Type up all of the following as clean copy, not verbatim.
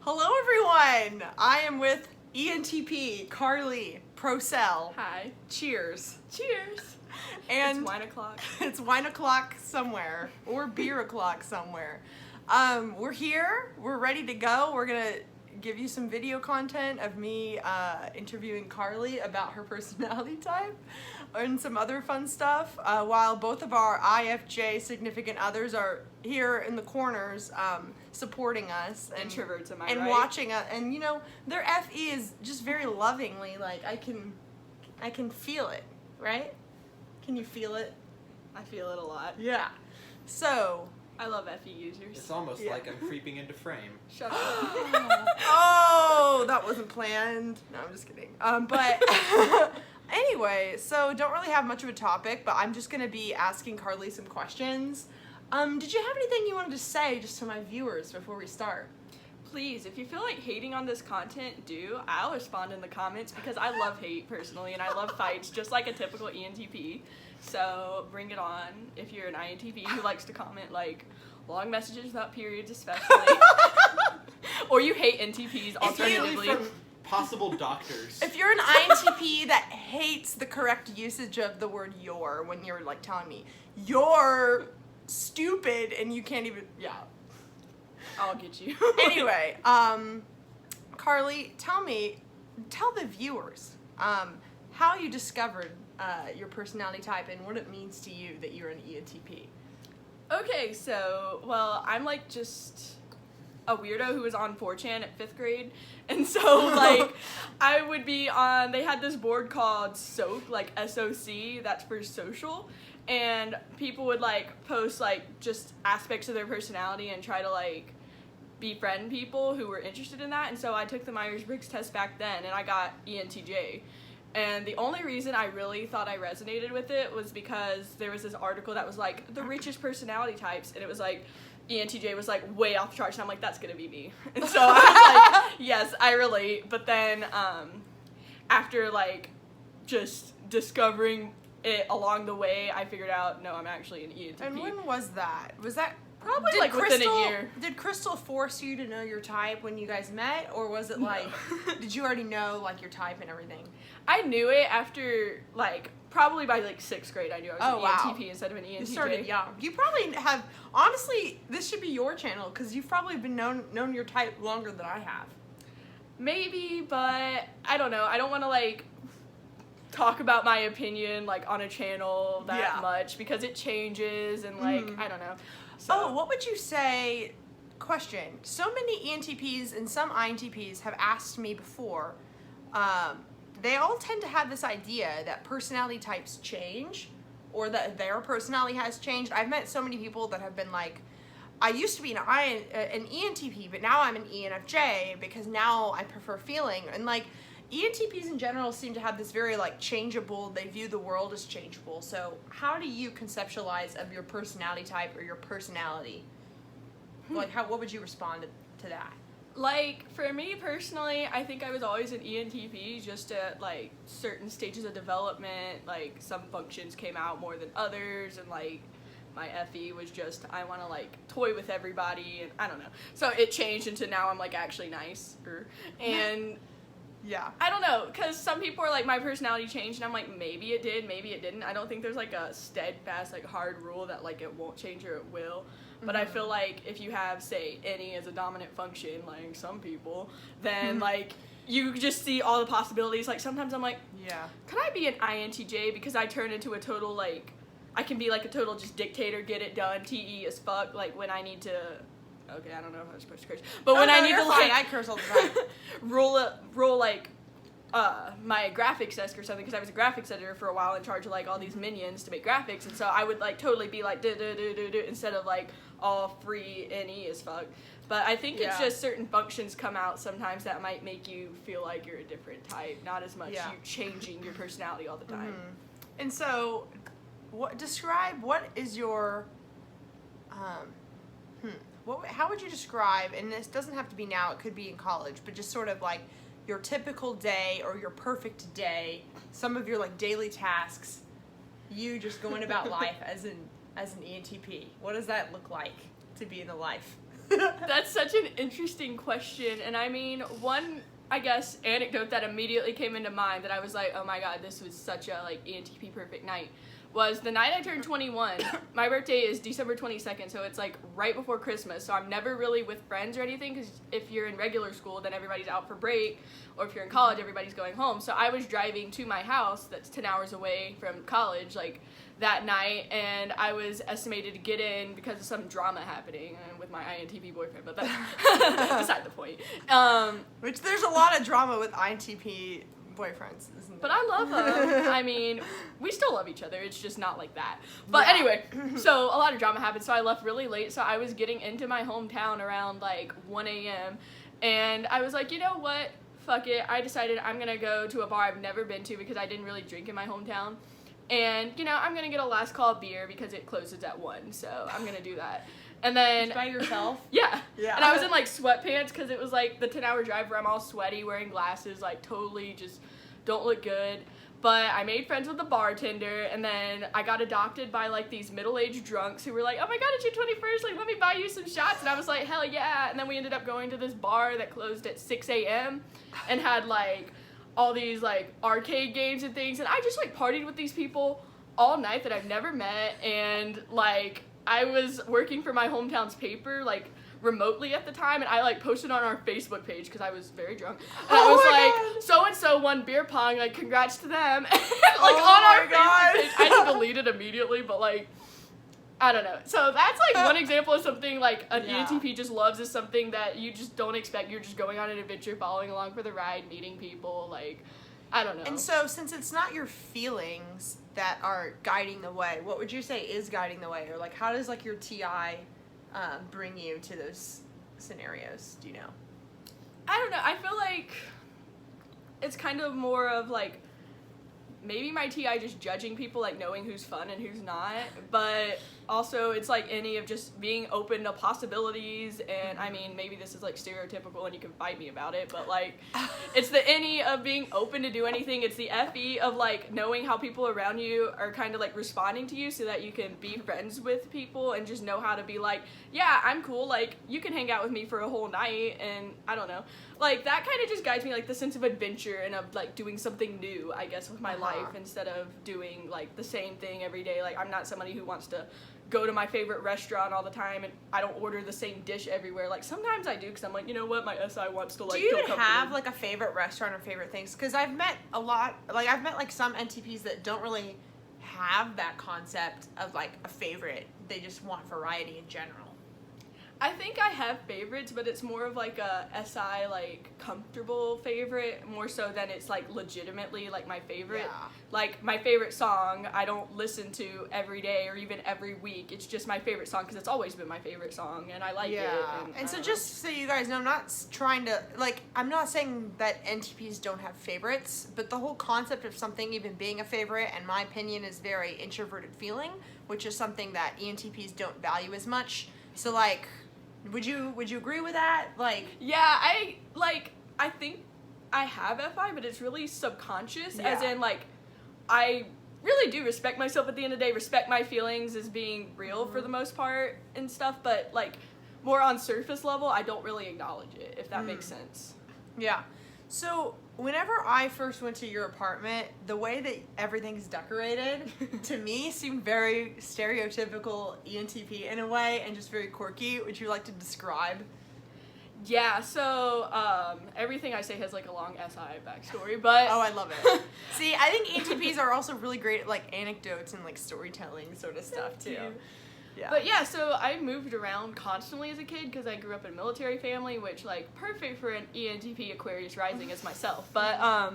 Hello, everyone. I am with ENTP, Carly, Procell. Hi. Cheers. Cheers. And it's wine o'clock. It's wine o'clock somewhere, or beer o'clock somewhere. We're here. We're ready to go. We're gonna give you some video content of me interviewing Carly about her personality type and some other fun stuff, while both of our IFJ significant others are here in the corners supporting us and Introverts, am I and right? watching us. And you know, their FE is just very lovingly, like I can feel it, right? Can you feel it? I feel it a lot. Yeah. So I love FE users. It's almost like I'm creeping into frame. Shut up. oh, that wasn't planned. No, I'm just kidding. But anyway, so don't really have much of a topic, but I'm just gonna be asking Carly some questions. Did you have anything you wanted to say just to my viewers before we start? Please, if you feel like hating on this content, do. I'll respond in the comments because I love hate personally and I love fights just like a typical ENTP. So bring it on if you're an INTP who likes to comment like long messages without periods especially. Or you hate NTPs alternatively. From possible doctors. If you're an INTP that hates the correct usage of the word "your" when you're like telling me you're stupid and you can't even, yeah. I'll get you. Anyway, Carly, tell the viewers how you discovered your personality type and what it means to you that you're an ENTP. Okay, so, well, I'm like just a weirdo who was on 4chan at 5th grade, and so like I would be on, they had this board called SOC, like SOC, that's for social, and people would like post like just aspects of their personality and try to like befriend people who were interested in that. And so I took the Myers-Briggs test back then and I got ENTJ. And the only reason I really thought I resonated with it was because there was this article that was like the richest personality types, and it was like ENTJ was like way off the charts, and I'm like, that's gonna be me. And so I was like, yes, I relate. But then after like just discovering it along the way, I figured out, no, I'm actually an ENTP. And when was that? Was that probably like within a year? Did Crystal force you to know your type when you guys met, or was it like, did you already know like your type and everything? I knew it after like probably by like 6th grade. I knew I was an ENTP instead of an ENTJ. You started young. You probably have, honestly, this should be your channel because you've probably been known your type longer than I have. Maybe, but I don't know. I don't want to like talk about my opinion like on a channel that much because it changes and like I don't know. So. Oh, what would you say? Question. So many ENTPs and some INTPs have asked me before. They all tend to have this idea that personality types change, or that their personality has changed. I've met so many people that have been like, I used to be an ENTP, but now I'm an ENFJ because now I prefer feeling. And like ENTPs in general seem to have this very like changeable, they view the world as changeable. So how do you conceptualize of your personality type or your personality? Like what would you respond to that? Like, for me personally, I think I was always an ENTP just at, like, certain stages of development. Like, some functions came out more than others, and, like, my FE was just, I want to, like, toy with everybody, and I don't know. So it changed into now I'm, like, actually nicer. And yeah. I don't know, because some people are like, my personality changed, and I'm like, maybe it did, maybe it didn't. I don't think there's, like, a steadfast, like, hard rule that, like, it won't change or it will. But I feel like if you have, say, any as a dominant function, like some people, then, like, you just see all the possibilities. Like, sometimes I'm like, yeah, could I be an INTJ? Because I turn into a total, like, I can be, like, a total just dictator, get it done, TE as fuck, like, when I need to, okay, I don't know if I was supposed to curse, but when I need to, like, I curse all the time. roll, like, my graphics desk or something, because I was a graphics editor for a while in charge of like all these minions to make graphics, and so I would like totally be like do instead of like all free NE as fuck. But I think it's just certain functions come out sometimes that might make you feel like you're a different type, not as much you changing your personality all the time. And so describe what is your how would you describe, and this doesn't have to be now, it could be in college, but just sort of like your typical day or your perfect day, some of your like daily tasks, you just going about life as an ENTP. What does that look like to be in the life? That's such an interesting question. And I mean, one, I guess, anecdote that immediately came into mind that I was like, oh my god, this was such a, like, ENTP perfect night, was the night I turned 21. My birthday is December 22nd, so it's, like, right before Christmas. So I'm never really with friends or anything, because if you're in regular school, then everybody's out for break, or if you're in college, everybody's going home. So I was driving to my house that's 10 hours away from college, like, that night, and I was estimated to get in because of some drama happening with my INTP boyfriend, but that's beside the point. Which there's a lot of drama with INTP boyfriends, isn't But there? I love them. I mean, we still love each other. It's just not like that. But Yeah. anyway, so a lot of drama happened, so I left really late, so I was getting into my hometown around, like, 1 a.m., and I was like, you know what? Fuck it. I decided I'm gonna go to a bar I've never been to because I didn't really drink in my hometown. And, you know, I'm going to get a last call beer because it closes at 1, so I'm going to do that. And then... By yourself? Yeah. Yeah. And I was in, like, sweatpants because it was, like, the 10-hour drive where I'm all sweaty, wearing glasses, like, totally just don't look good. But I made friends with the bartender, and then I got adopted by, like, these middle-aged drunks who were like, oh my god, it's your 21st, like, let me buy you some shots. And I was like, hell yeah. And then we ended up going to this bar that closed at 6 a.m. and had, like... all these, like, arcade games and things, and I just, like, partied with these people all night that I've never met, and, like, I was working for my hometown's paper, like, remotely at the time, and I, like, posted on our Facebook page, because I was very drunk, and I was like, so-and-so won beer pong, like, congrats to them, and, like, on our Facebook page, I had to delete it immediately, but, like, I don't know. So that's, like, one example of something, like, an ENTP just loves is something that you just don't expect. You're just going on an adventure, following along for the ride, meeting people, like, I don't know. And so, since it's not your feelings that are guiding the way, what would you say is guiding the way? Or, like, how does, like, your TI bring you to those scenarios? Do you know? I don't know. I feel like it's kind of more of, like, maybe my TI just judging people, like, knowing who's fun and who's not, but also it's, like, any of just being open to possibilities, and, I mean, maybe this is, like, stereotypical and you can fight me about it, but, like, it's the NE of being open to do anything. It's the FE of, like, knowing how people around you are kind of, like, responding to you so that you can be friends with people and just know how to be like, yeah, I'm cool, like, you can hang out with me for a whole night, and I don't know. Like, that kind of just guides me, like, the sense of adventure and of, like, doing something new, I guess, with my life instead of doing, like, the same thing every day. Like, I'm not somebody who wants to go to my favorite restaurant all the time and I don't order the same dish everywhere. Like, sometimes I do because I'm like, you know what, my SI wants to, like, do you feel even comfortable. have, like, a favorite restaurant or favorite things? Because I've met a lot, like, I've met, like, some NTPs that don't really have that concept of, like, a favorite. They just want variety in general. I think I have favorites, but it's more of like a SI, like, comfortable favorite, more so than it's, like, legitimately, like, my favorite. Yeah. Like, my favorite song, I don't listen to every day or even every week. It's just my favorite song because it's always been my favorite song, and I like it. And so I don't just so you guys know, I'm not trying to, like, I'm not saying that NTPs don't have favorites, but the whole concept of something even being a favorite, in my opinion, is very introverted feeling, which is something that ENTPs don't value as much. So, like... Would you agree with that? Like, yeah, I think I have FI, but it's really subconscious, as in, like, I really do respect myself at the end of the day, respect my feelings as being real for the most part and stuff, but, like, more on surface level, I don't really acknowledge it, if that makes sense. yeah. So, whenever I first went to your apartment, the way that everything's decorated, to me, seemed very stereotypical ENTP in a way, and just very quirky. Would you like to describe? Yeah, so, everything I say has, like, a long SI backstory, but... Oh, I love it. See, I think ENTPs are also really great at, like, anecdotes and, like, storytelling sort of stuff, too. Yeah. But yeah, so I moved around constantly as a kid because I grew up in a military family, which, like, perfect for an ENTP Aquarius rising as myself. But,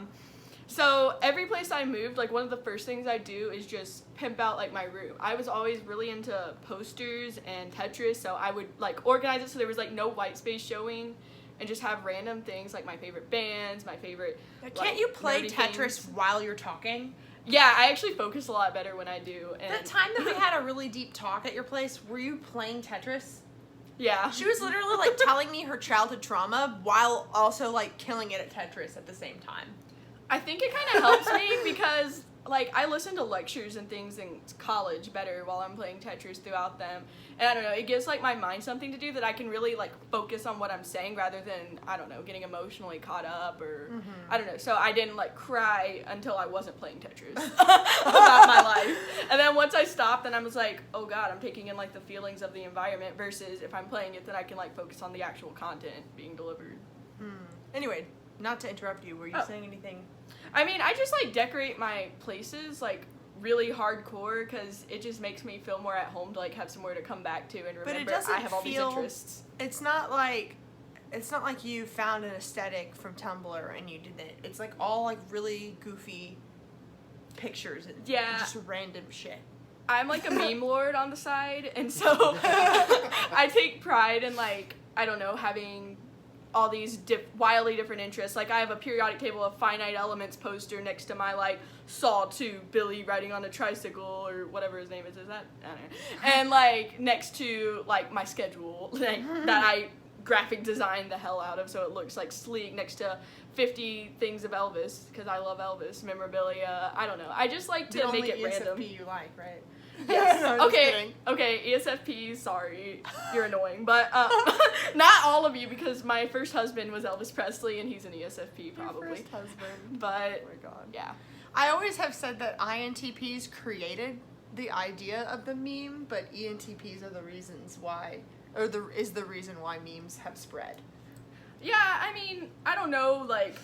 so every place I moved, like, one of the first things I do is just pimp out, like, my room. I was always really into posters and Tetris, so I would, like, organize it so there was, like, no white space showing and just have random things, like my favorite bands, my favorite, Can't you play nerdy Tetris things. while you're talking? Yeah, I actually focus a lot better when I do. And That time that we had a really deep talk at your place, were you playing Tetris? yeah. She was literally, like, telling me her childhood trauma while also, like, killing it at Tetris at the same time. I think it kind of helps me because like, I listen to lectures and things in college better while I'm playing Tetris throughout them. And I don't know, it gives, like, my mind something to do that I can really, like, focus on what I'm saying rather than, I don't know, getting emotionally caught up or, I don't know. So I didn't, like, cry until I wasn't playing Tetris about my life. And then once I stopped, then I was like, oh, God, I'm taking in, like, the feelings of the environment versus if I'm playing it, then I can, like, focus on the actual content being delivered. Anyway, not to interrupt you, were you saying anything? I mean, I just, like, decorate my places, like, really hardcore because it just makes me feel more at home to, like, have somewhere to come back to and remember I have all these interests. It's not like you found an aesthetic from Tumblr and you did it. It's, like, all, like, really goofy pictures and just random shit. I'm, like, a meme lord on the side, and so I take pride in, like, I don't know, having all these wildly different interests. Like, I have a periodic table of finite elements poster next to my, like, sawtooth Billy riding on a tricycle or whatever his name is that? I don't know. And, like, next to, like, my schedule, like, that I graphic designed the hell out of so it looks, like, sleek next to 50 things of Elvis, because I love Elvis, memorabilia, I don't know. I just like to make it random. The only ESFP you like, right? Yes. No, Okay, ESFPs, sorry, you're annoying, but not all of you, because my first husband was Elvis Presley, and he's an ESFP, probably. Your first husband. But, oh my God. yeah. I always have said that INTPs created the idea of the meme, but ENTPs are the reasons why, or is the reason why memes have spread. Yeah, I mean, I don't know, like,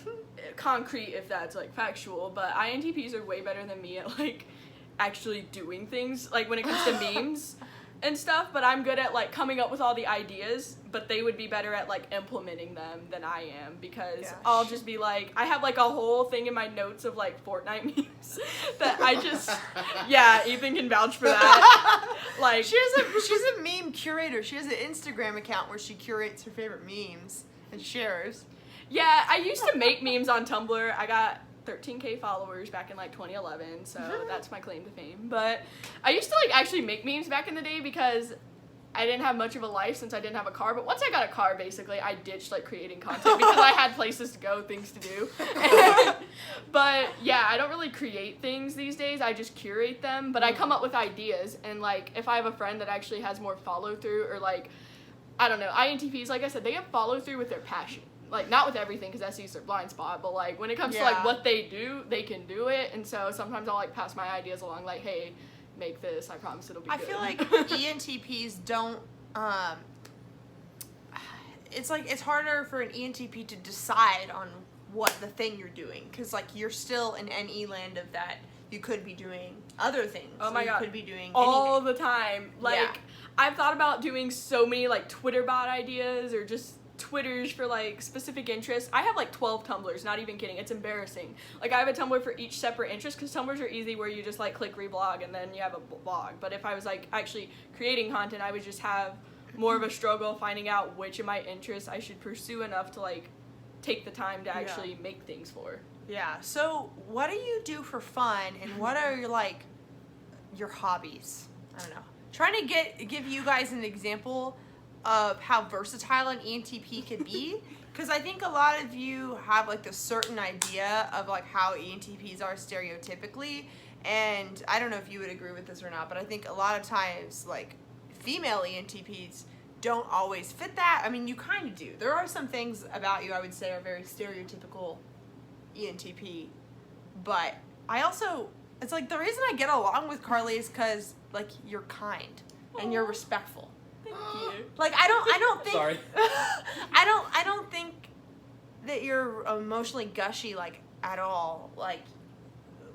concrete if that's, like, factual, but INTPs are way better than me at, like, actually doing things, like, when it comes to memes and stuff, but I'm good at, like, coming up with all the ideas, but they would be better at, like, implementing them than I am, because I'll just be, like, I have, like, a whole thing in my notes of, like, Fortnite memes that I just, Ethan can vouch for that. Like, she's a meme curator. She has an Instagram account where she curates her favorite memes and shares. Yeah, I used to make memes on Tumblr. I got 13K followers back in, like, 2011, so that's my claim to fame. But I used to, like, actually make memes back in the day because I didn't have much of a life since I didn't have a car. But once I got a car, basically, I ditched, like, creating content because I had places to go, things to do. But, yeah, I don't really create things these days. I just curate them. But I come up with ideas. And, like, if I have a friend that actually has more follow-through or, like, I don't know, INTPs, like I said, they have follow-through with their passion. Like, not with everything, because that's their blind spot, but, like, when it comes to, like, what they do, they can do it, and so sometimes I'll, like, pass my ideas along, like, hey, make this, I promise it'll be good. I feel like ENTPs don't, it's, like, it's harder for an ENTP to decide on what the thing you're doing, because, like, you're still in NE land of that you could be doing other things. Oh my God. You could be doing all anything. the time. Like, I've thought about doing so many, like, Twitter bot ideas, or just Twitters for, like, specific interests. I have, like, 12 Tumblrs, not even kidding. It's embarrassing. Like, I have a Tumblr for each separate interest, because Tumblrs are easy where you just, like, click reblog and then you have a blog. But if I was, like, actually creating content, I would just have more of a struggle finding out which of my interests I should pursue enough to, like, take the time to actually make things for. Yeah, so what do you do for fun, and what are your, like, your hobbies? I don't know. Trying to give you guys an example of how versatile an ENTP could be, because I think a lot of you have, like, this certain idea of, like, how ENTPs are stereotypically, and I don't know if you would agree with this or not, but I think a lot of times, like, female ENTPs don't always fit that. I mean, you kind of do. There are some things about you I would say are very stereotypical ENTP, but I also, it's like, the reason I get along with Carly is because, like, you're kind and you're respectful. Thank you. Like, I don't think Sorry. I don't think that you're emotionally gushy, like, at all. Like,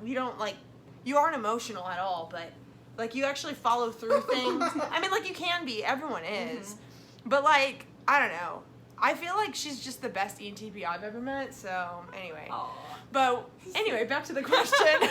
you don't, like, you aren't emotional at all, but, like, you actually follow through things. I mean, like, you can be, everyone is, but, like, I don't know. I feel like she's just the best ENTP I've ever met, so, anyway. Aww. But, anyway, back to the question.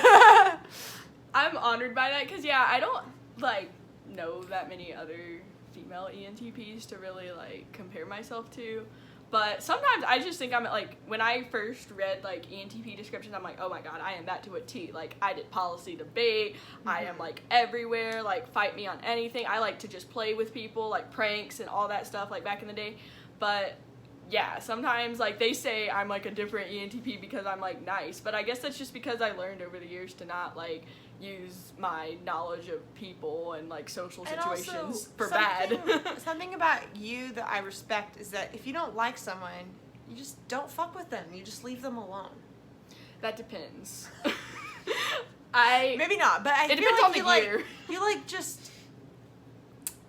I'm honored by that, because, yeah, I don't, like, know that many other female ENTPs to really, like, compare myself to. But sometimes I just think I'm, like, when I first read, like, ENTP descriptions, I'm like, oh my God, I am that to a T. Like, I did policy debate, I am, like, everywhere, like, fight me on anything. I like to just play with people, like, pranks and all that stuff, like, back in the day. But yeah, sometimes, like, they say I'm, like, a different ENTP because I'm, like, nice. But I guess that's just because I learned over the years to not, like, use my knowledge of people and, like, social situations And also, for bad. Something about you that I respect is that if you don't like someone, you just don't fuck with them. You just leave them alone. That depends. Maybe not, but I it feel depends like on the you year. you like just,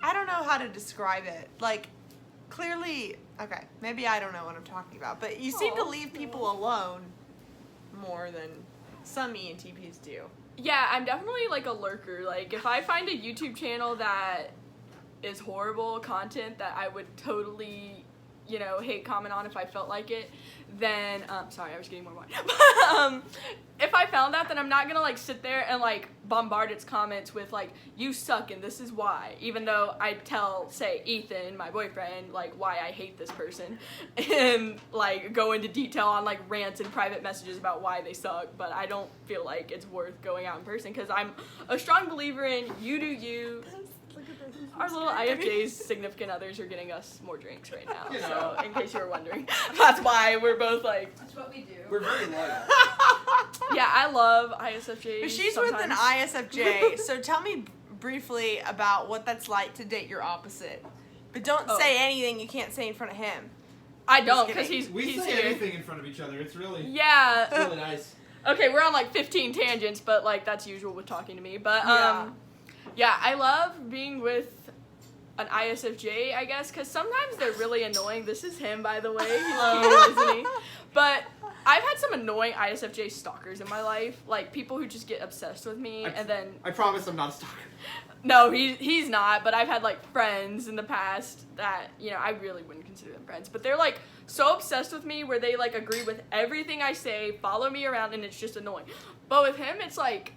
I don't know how to describe it. Like, clearly, okay, maybe I don't know what I'm talking about, but you seem to leave people alone more than some ENTPs do. Yeah, I'm definitely, like, a lurker. Like, if I find a YouTube channel that is horrible content that I would totally, you know, hate comment on if I felt like it, then, sorry, I was getting more wine. If I found that, then I'm not gonna, like, sit there and, like, bombard its comments with, like, you suck and this is why, even though I tell, say, Ethan, my boyfriend, like, why I hate this person, and, like, go into detail on, like, rants and private messages about why they suck, but I don't feel like it's worth going out in person, because I'm a strong believer in you do you. Our little IFJ's significant others are getting us more drinks right now, You so know. in case you were wondering, that's why we're both like, That's what we do. We're very loyal. yeah, I love ISFJs. She's sometimes. with an ISFJ, so tell me briefly about what that's like to date your opposite. But don't say anything you can't say in front of him. I don't, Just because kidding. We he's say here. anything in front of each other. It's really, Yeah. really nice. Okay, we're on like 15 tangents, but like that's usual with talking to me. But Yeah. yeah, I love being with an ISFJ, I guess, because sometimes they're really annoying. This is him, by the way. He's cute, isn't he? But I've had some annoying ISFJ stalkers in my life, like people who just get obsessed with me, and then I promise I'm not a stalker. no, he's not. But I've had like friends in the past that, you know, I really wouldn't consider them friends, but they're like so obsessed with me where they like agree with everything I say, follow me around, and it's just annoying. But with him, it's like,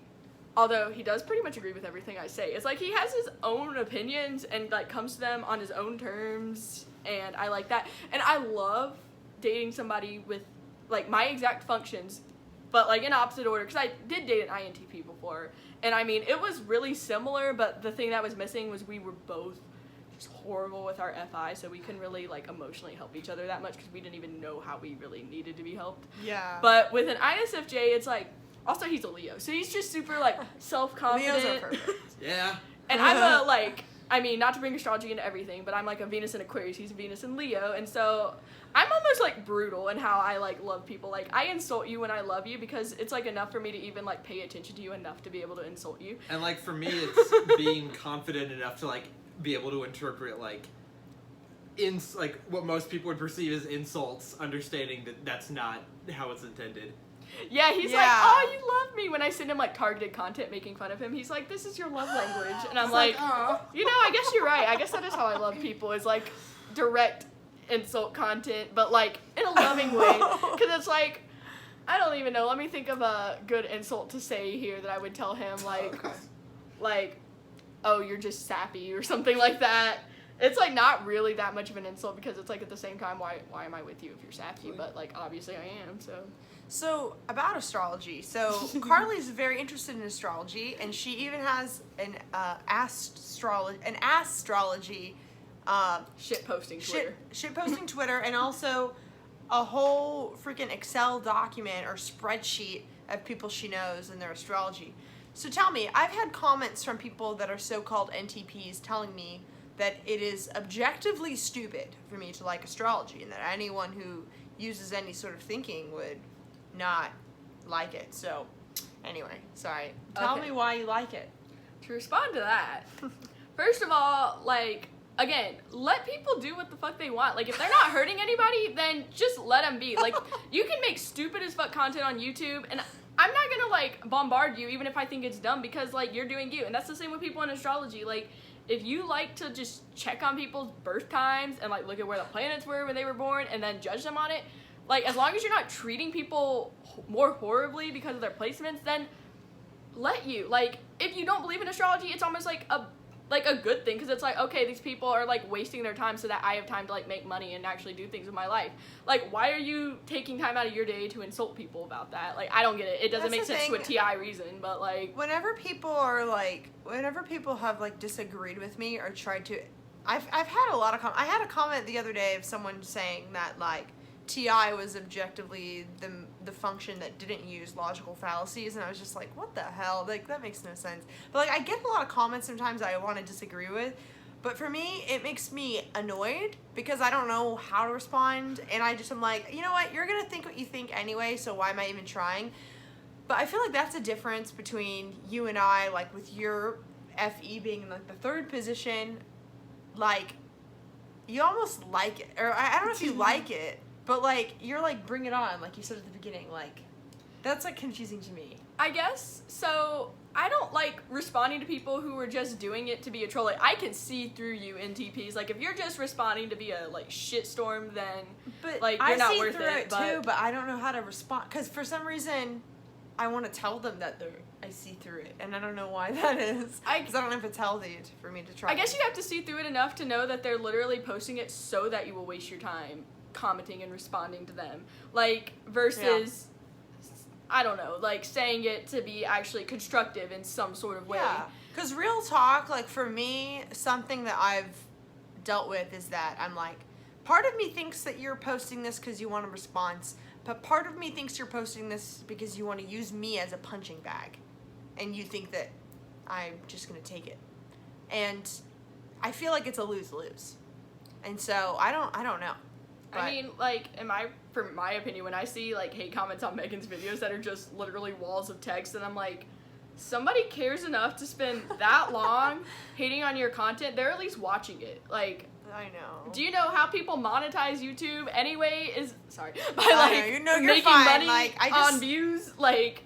although he does pretty much agree with everything I say, it's like he has his own opinions and like comes to them on his own terms, and I like that. And I love dating somebody with like my exact functions, but like in opposite order, because I did date an INTP before, and I mean it was really similar, but the thing that was missing was we were both just horrible with our FI, so we couldn't really like emotionally help each other that much because we didn't even know how we really needed to be helped. Yeah. But with an ISFJ, it's like, also he's a Leo, so he's just super like self-confident. Leos are perfect. Yeah. And I'm a like, I mean, not to bring astrology into everything, but I'm like a Venus in Aquarius, he's a Venus in Leo, and so I'm almost like brutal in how I like love people. Like I insult you when I love you because it's like enough for me to even like pay attention to you enough to be able to insult you. And like for me, it's being confident enough to like be able to interpret like like what most people would perceive as insults, understanding that that's not how it's intended. Yeah, he's like, Yeah. oh, you love me. When I send him like targeted content making fun of him, he's like, this is your love language. And I'm like, you know, I guess you're right. I guess that is how I love people, is like direct insult content, but like in a loving way. Because it's like, I don't even know. Let me think of a good insult to say here that I would tell him, like, oh, you're just sappy or something like that. It's like not really that much of an insult because it's like at the same time, why am I with you if you're sappy? But like obviously I am, so. So, about astrology. So, Carly's very interested in astrology, and she even has an astrology Shit posting Twitter. shit posting Twitter, and also a whole freaking Excel document or spreadsheet of people she knows and their astrology. So tell me, I've had comments from people that are so-called NTPs telling me that it is objectively stupid for me to like astrology, and that anyone who uses any sort of thinking would not like it. So, anyway, sorry. Tell Okay. me why you like it. To respond to that, first of all, like, again, let people do what the fuck they want. Like, if they're not hurting anybody, then just let them be. Like, you can make stupid as fuck content on YouTube, and I'm not gonna, like, bombard you even if I think it's dumb, because, like, you're doing you. And that's the same with people in astrology. Like, if you like to just check on people's birth times and, like, look at where the planets were when they were born and then judge them on it, like, as long as you're not treating people more horribly because of their placements, then let you. Like, if you don't believe in astrology, it's almost like a good thing, because it's like, okay, these people are like wasting their time so that I have time to like make money and actually do things with my life. Like, why are you taking time out of your day to insult people about that? Like, I don't get it. It doesn't make That's the sense to a thing. TI reason, but like, Whenever people have like disagreed with me or tried to I've had a lot of I had a comment the other day of someone saying that like TI was objectively the function that didn't use logical fallacies, and I was just like, what the hell? Like, that makes no sense. But like, I get a lot of comments sometimes I want to disagree with, but for me, it makes me annoyed because I don't know how to respond, and I'm like, you know what? You're gonna think what you think anyway, so why am I even trying? But I feel like that's a difference between you and I, like with your FE being in like the third position, like you almost like it, or I don't know if you like it, but like you're like, bring it on, like you said at the beginning, like that's like confusing to me. I guess so. I don't like responding to people who are just doing it to be a troll. Like, I can see through you, NTPs. Like, if you're just responding to be a like shitstorm, then like you're not worth it. I see through it too, but I don't know how to respond because for some reason I want to tell them that I see through it, and I don't know why that is. Because I don't know if it's healthy for me to try. I guess you have to see through it enough to know that they're literally posting it so that you will waste your time commenting and responding to them. Like, versus, I don't know, like saying it to be actually constructive in some sort of way. Yeah, because real talk, like for me, something that I've dealt with is that I'm like, part of me thinks that you're posting this because you want a response, but part of me thinks you're posting this because you want to use me as a punching bag, and you think that I'm just going to take it. And I feel like it's a lose-lose. And so I don't know. I mean, like, for my opinion, when I see, like, hate comments on Meghan's videos that are just literally walls of text, and I'm like, somebody cares enough to spend that long hating on your content, they're at least watching it. Like, I know. Do you know how people monetize YouTube anyway? By, like, you're making fine. money like, on views? Like,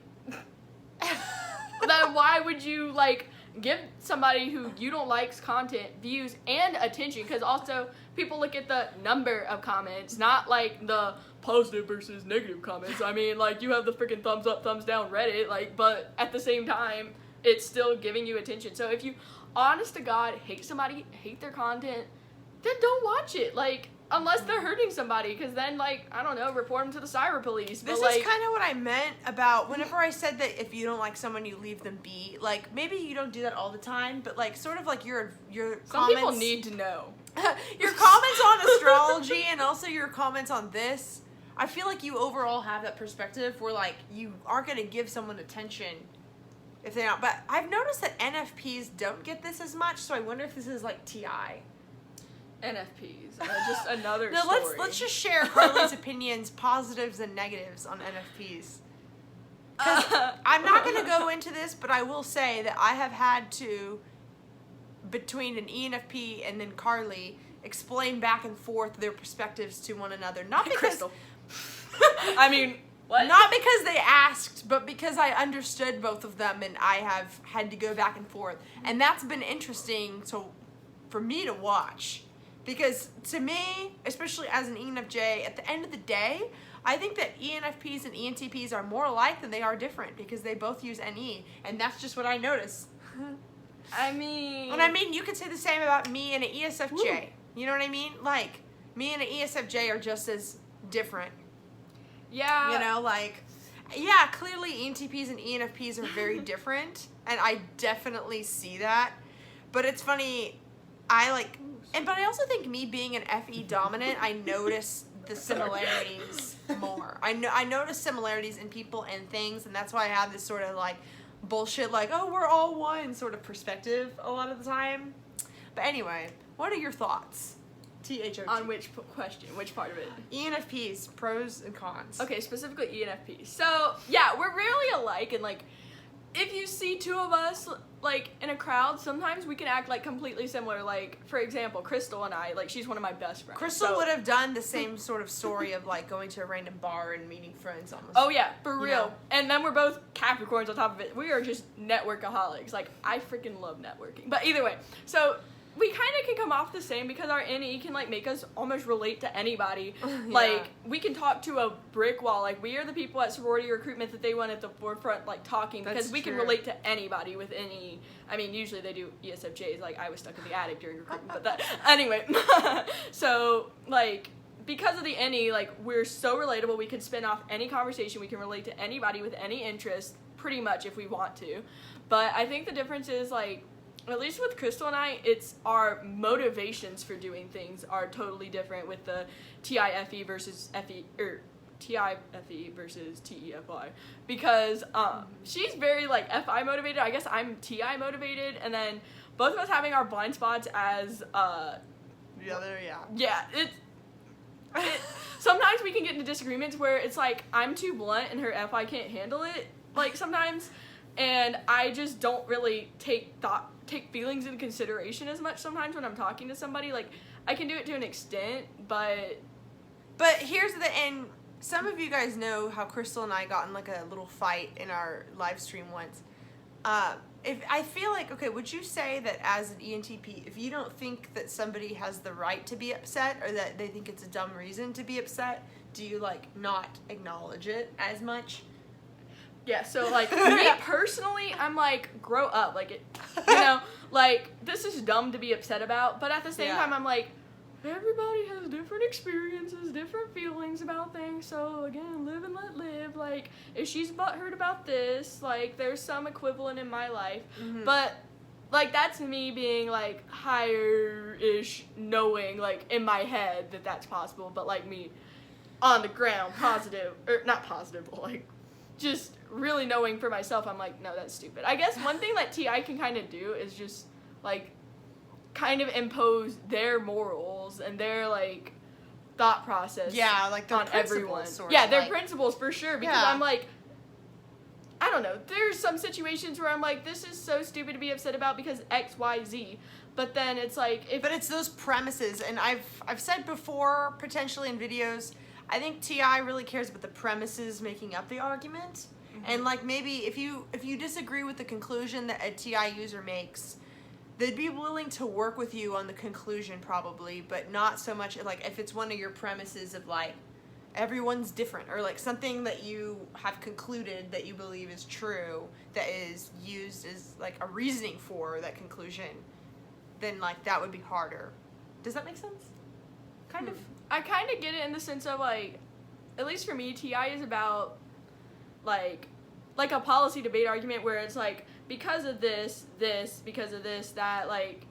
then why would you, like, give somebody who you don't like's content views and attention? Because also, people look at the number of comments, not like the positive versus negative comments. I mean, like, you have the freaking thumbs up, thumbs down Reddit, like, but at the same time, it's still giving you attention. So if you, honest to God, hate somebody, hate their content, then don't watch it. Like, unless they're hurting somebody, because then, like, I don't know, report them to the cyber police. This but, is kind of what I meant about whenever I said that if you don't like someone, you leave them be. Like, maybe you don't do that all the time, but, like, sort of like your some comments... people need to know. Your comments on astrology and also your comments on this, I feel like you overall have that perspective where, like, you aren't going to give someone attention if they're not. But I've noticed that NFPs don't get this as much, so I wonder if this is, like, TI. NFPs, just another no, story. let's just share Carly's opinions, positives and negatives on NFPs. I'm not going to go into this, but I will say that I have had to, between an ENFP and then Carly, explain back and forth their perspectives to one another. Not because... Crystal. I mean, what? Not because they asked, but because I understood both of them and I have had to go back and forth. And that's been interesting for me to watch. Because to me, especially as an ENFJ, at the end of the day, I think that ENFPs and ENTPs are more alike than they are different because they both use NE, and that's just what I notice. I mean... And I mean, you could say the same about me and an ESFJ. Woo. You know what I mean? Like, me and an ESFJ are just as different. Yeah. You know, like, yeah, clearly ENTPs and ENFPs are very different, and I definitely see that. But it's funny, but I also think me being an FE dominant, I notice the similarities more. I notice similarities in people and things, and that's why I have this sort of like bullshit, like, oh, we're all one sort of perspective a lot of the time. But anyway, what are your thoughts? THOT. On which question? Which part of it? ENFPs, pros and cons. Okay, specifically ENFPs. So, yeah, we're really alike, and like, if you see two of us, like, in a crowd, sometimes we can act, like, completely similar. Like, for example, Crystal and I, like, she's one of my best friends. Crystal would have done the same sort of story of, like, going to a random bar and meeting friends almost. Oh, yeah, for real. know? And then we're both Capricorns on top of it. We are just networkaholics. Like, I freaking love networking. But either way, so... we kind of can come off the same because our NE can, like, make us almost relate to anybody. Yeah. Like, we can talk to a brick wall. Like, we are the people at sorority recruitment that they want at the forefront, like, talking. Because That's we can true. relate to anybody with NE. I mean, usually they do ESFJs. Like, I was stuck in the attic during recruitment. But that... Anyway. So, like, because of the NE, like, we're so relatable. We can spin off any conversation. We can relate to anybody with any interest, pretty much, if we want to. But I think the difference is, like... at least with Crystal and I, it's our motivations for doing things are totally different with the TIFE versus FE, or TIFE versus TEFI, because she's very like FI motivated. I guess I'm TI motivated, and then both of us having our blind spots as the other, sometimes we can get into disagreements where it's like I'm too blunt and her FI can't handle it, like sometimes, and I just don't really take feelings into consideration as much sometimes when I'm talking to somebody. Like I can do it to an extent, but here's and some of you guys know how Crystal and I got in like a little fight in our live stream once. If I feel like, okay, would you say that as an ENTP, if you don't think that somebody has the right to be upset or that they think it's a dumb reason to be upset, do you like not acknowledge it as much? Yeah, so like me personally, I'm like, grow up, like like this is dumb to be upset about, but at the same time I'm like, everybody has different experiences, different feelings about things, so again, live and let live. Like, if she's butthurt about this, like, there's some equivalent in my life, but, like, that's me being, like, higher-ish, knowing, like, in my head that that's possible, but, like, me on the ground, positive, or not positive, but, like, just really knowing for myself, I'm like, no, that's stupid. I guess one thing that TI can kind of do is just, like, kind of impose their morals and their like thought process like their on everyone. Their principles for sure, because I'm like, I don't know, there's some situations where I'm like, this is so stupid to be upset about because XYZ, but then it's like but it's those premises, and I've said before potentially in videos, I think TI really cares about the premises making up the argument, and like maybe if you disagree with the conclusion that a TI user makes, they'd be willing to work with you on the conclusion probably, but not so much like if it's one of your premises of like everyone's different or like something that you have concluded that you believe is true that is used as like a reasoning for that conclusion, then like that would be harder. Does that make sense? Kind of. I kind of get it in the sense of like, at least for me, TI is about like a policy debate argument where it's like, because of this, because of this, that, like,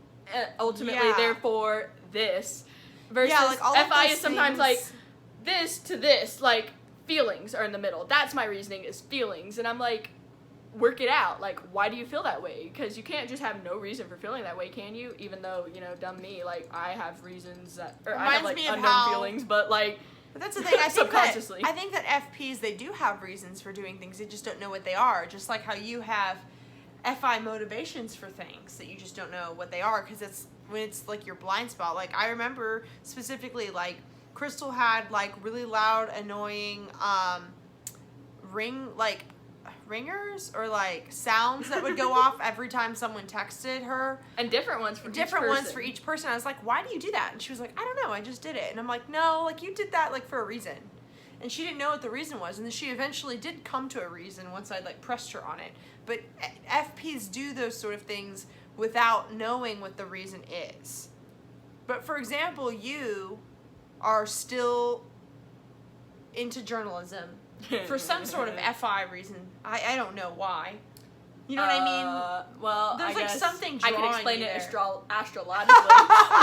ultimately, therefore, this. Versus like all FI is sometimes, like, this to this, like, feelings are in the middle. That's my reasoning, is feelings. And I'm like, work it out. Like, why do you feel that way? Because you can't just have no reason for feeling that way, can you? Even though, dumb me, like, I have reasons that, or I have, like, unknown feelings, but, like, but that's the thing, I think that FPs, they do have reasons for doing things, they just don't know what they are. Just like how you have FI motivations for things that you just don't know what they are, because it's when it's like your blind spot. Like I remember specifically like Crystal had like really loud annoying ringers or like sounds that would go off every time someone texted her, and different ones for each person. I was like, why do you do that? And she was like, I don't know, I just did it. And I'm like, no, like you did that like for a reason. And she didn't know what the reason was, and then she eventually did come to a reason once I like pressed her on it. But FPs do those sort of things without knowing what the reason is. But for example, you are still into journalism for some sort of FI reason. I don't know why. You know what I mean? Well, there's I like guess something I drawing can explain you it there. astrologically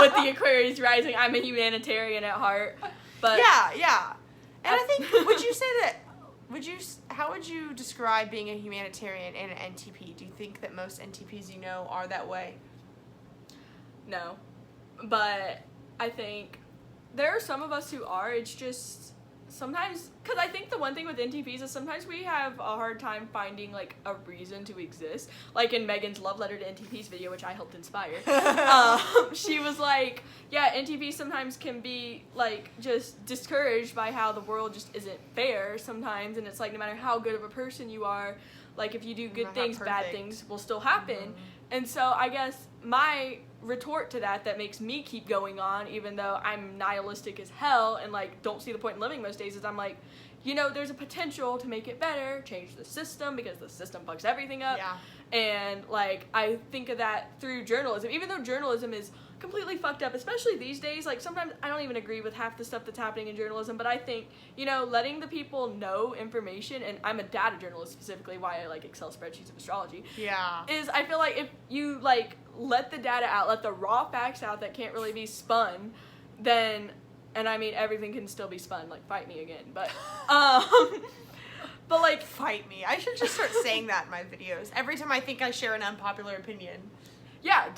with the Aquarius rising. I'm a humanitarian at heart. But yeah. And I think, would you say that, how would you describe being a humanitarian and an NTP? Do you think that most NTPs you know are that way? No. But I think there are some of us who are. It's just sometimes, because I think the one thing with NTPs is sometimes we have a hard time finding like a reason to exist. Like in Megan's love letter to NTPs video, which I helped inspire, she was like, yeah, NTPs sometimes can be like just discouraged by how the world just isn't fair sometimes, and it's like no matter how good of a person you are, like if you do good things, bad things will still happen. And so I guess my retort to that makes me keep going on even though I'm nihilistic as hell and like don't see the point in living most days is I'm like, there's a potential to make it better, change the system because the system fucks everything up. And like I think of that through journalism, even though journalism is completely fucked up, especially these days. Like, sometimes I don't even agree with half the stuff that's happening in journalism, but I think, you know, letting the people know information, and I'm a data journalist specifically, why I like Excel spreadsheets of astrology, Yeah. is I feel like if you, like, let the data out, let the raw facts out that can't really be spun, then, and I mean, everything can still be spun, like, fight me again, but, but, like, Fight me. I should just start saying that in my videos. Every time I think I share an unpopular opinion. yeah,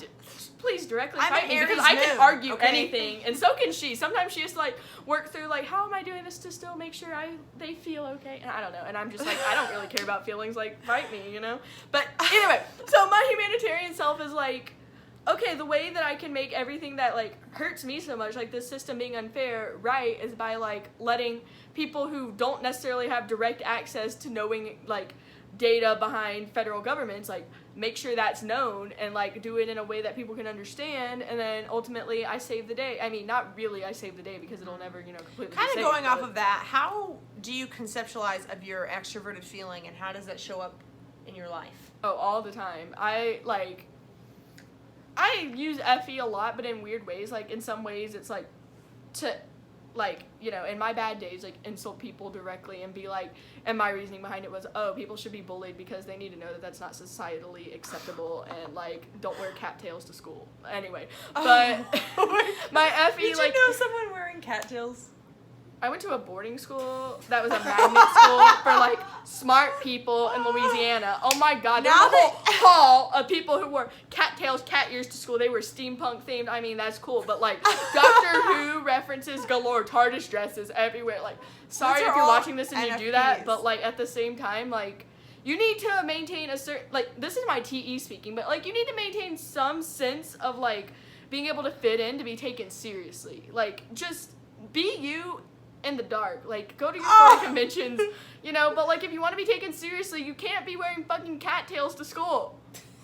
please directly I'm fight an me, because Aries I can moon, argue okay? anything, and so can she. Sometimes she has to, like, work through, like, how am I doing this to still make sure they feel okay? And I don't know, and I'm just like, I don't really care about feelings, like, fight me, you know? But anyway, so my humanitarian self is like, okay, the way that I can make everything that, like, hurts me so much, like this system being unfair, right, is by, like, letting people who don't necessarily have direct access to knowing, like, data behind federal governments, like, make sure that's known and, like, do it in a way that people can understand, and then ultimately I save the day. I mean, not really I save the day, because it'll never, you know, completely Kind be of saved, going off but- of that, how do you conceptualize of your extroverted feeling, and how does that show up in your life? Oh, all the time. I use FE a lot, but in weird ways. Like, in some ways, it's, like, to, like, you know, in my bad days, like, insult people directly and be like, and my reasoning behind it was, oh, people should be bullied because they need to know that that's not societally acceptable, and, like, don't wear cattails to school. Anyway, but my FE, Did like, you know someone wearing cattails? I went to a boarding school that was a magnet school for, like, smart people in Louisiana. Oh my god, there was a whole hall of people who wore cattails, cat ears to school. They were steampunk themed. I mean, that's cool, but, like, Doctor Who references galore, TARDIS dresses everywhere. Like, sorry Those are if you're all watching this and you do that, NFPs. but, like, at the same time, like, you need to maintain a certain, like, this is my TE speaking, but, like, you need to maintain some sense of, like, being able to fit in to be taken seriously. Like, just be you in the dark. Like, go to your party conventions, you know, but, like, if you want to be taken seriously, you can't be wearing fucking cattails to school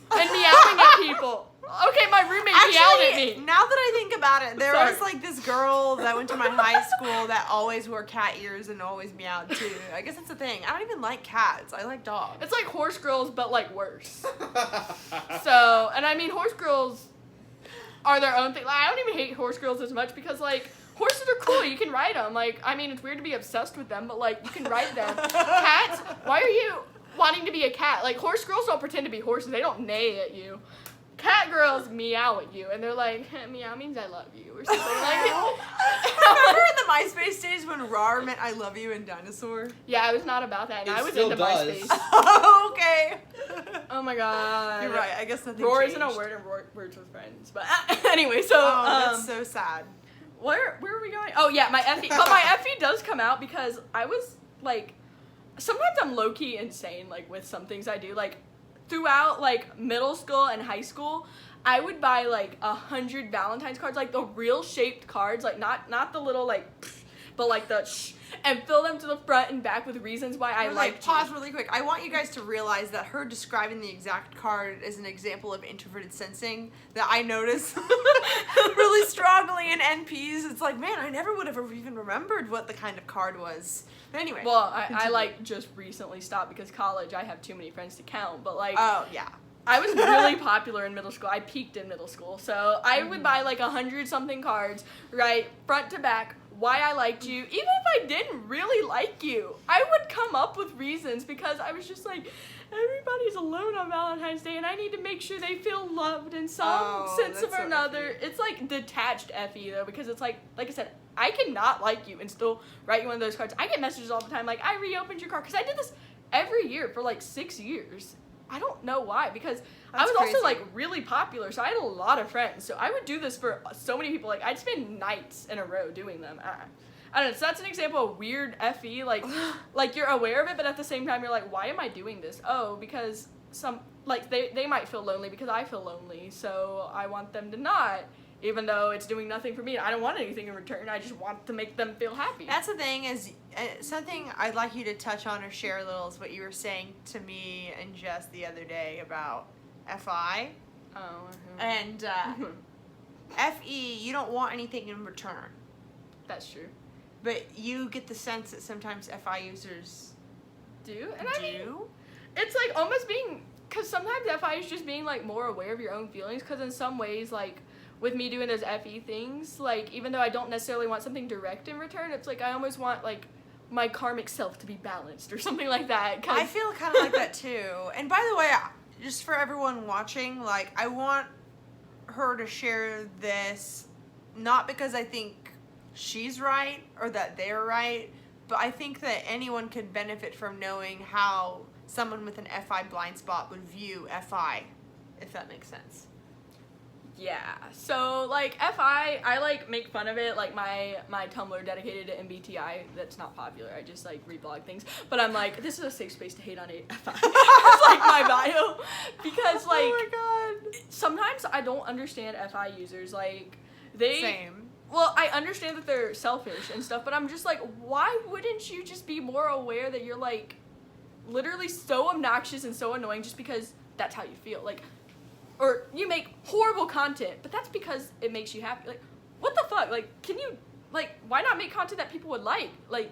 and meowing at people. Okay, my roommate meowed at me. Now that I think about it, there Sorry. was, like, this girl that went to my high school that always wore cat ears and always meowed, too. I guess that's the thing. I don't even like cats. I like dogs. It's like horse girls, but, like, worse. So, and I mean, horse girls are their own thing. Like, I don't even hate horse girls as much because, like, horses are cool. You can ride them. Like, I mean, it's weird to be obsessed with them, but, like, you can ride them. Cats, why are you wanting to be a cat? Like, horse girls don't pretend to be horses. They don't neigh at you. Cat girls meow at you, and they're like, meow means I love you, or something like that. Remember in the MySpace days when RAR meant I love you in dinosaur? Yeah, I was not about that, and It I was still into does. MySpace. Okay. Oh my god. You're right. I guess nothing Roar changed. isn't a word in Words with Friends, but anyway, so, Oh, that's so sad. Where are we going? Oh yeah, my FE. But my FE does come out because I was like, sometimes I'm low key insane. Like with some things I do. Like throughout like middle school and high school, I would buy like 100 Valentine's cards, like the real shaped cards, like not the little like, but like the and fill them to the front and back with reasons why I liked you. Pause really quick. I want you guys to realize that her describing the exact card is an example of introverted sensing that I notice really strongly in NPs. It's like, man, I never would have even remembered what the kind of card was. But anyway. Well, I continue. like just recently stopped because college, I have too many friends to count, but like. Oh, yeah. I was really popular in middle school. I peaked in middle school. So I would buy like 100 something cards, right, front to back, why I liked you. Even if I didn't really like you, I would come up with reasons because I was just like, everybody's alone on Valentine's Day and I need to make sure they feel loved in some sense that's of so another. FE. It's like detached FE though, because it's like I said, I cannot like you and still write you one of those cards. I get messages all the time like, I reopened your card, because I did this every year for like 6 years. I don't know why, because I was crazy. also like really popular, so I had a lot of friends. So I would do this for so many people. Like I'd spend nights in a row doing them. I don't know. So that's an example of weird FE. Like you're aware of it, but at the same time you're like, why am I doing this? Oh, because they might feel lonely because I feel lonely. So I want them to not, even though it's doing nothing for me. I don't want anything in return. I just want to make them feel happy. That's the thing is, something I'd like you to touch on or share a little is what you were saying to me and Jess the other day about FI. Oh. And FE, you don't want anything in return. That's true. But you get the sense that sometimes FI users Do? And I mean, do. it's like almost being, because sometimes FI is just being like more aware of your own feelings, because in some ways, like with me doing those FE things, like, even though I don't necessarily want something direct in return, it's like I almost want, like, my karmic self to be balanced or something like that. I feel kind of like that too. And by the way, just for everyone watching, like, I want her to share this not because I think she's right or that they're right, but I think that anyone could benefit from knowing how someone with an FI blind spot would view FI, if that makes sense. Yeah, so, like, FI, I, like, make fun of it, like, my Tumblr dedicated to MBTI, that's not popular, I just, like, reblog things, but I'm like, this is a safe space to hate on FI, it's, like, my bio, because, like, oh my god, sometimes I don't understand FI users, like, they... Same. Well, I understand that they're selfish and stuff, but I'm just like, why wouldn't you just be more aware that you're, like, literally so obnoxious and so annoying just because that's how you feel, like... Or you make horrible content, but that's because it makes you happy. Like, what the fuck? Like, can you, like, why not make content that people would like? Like,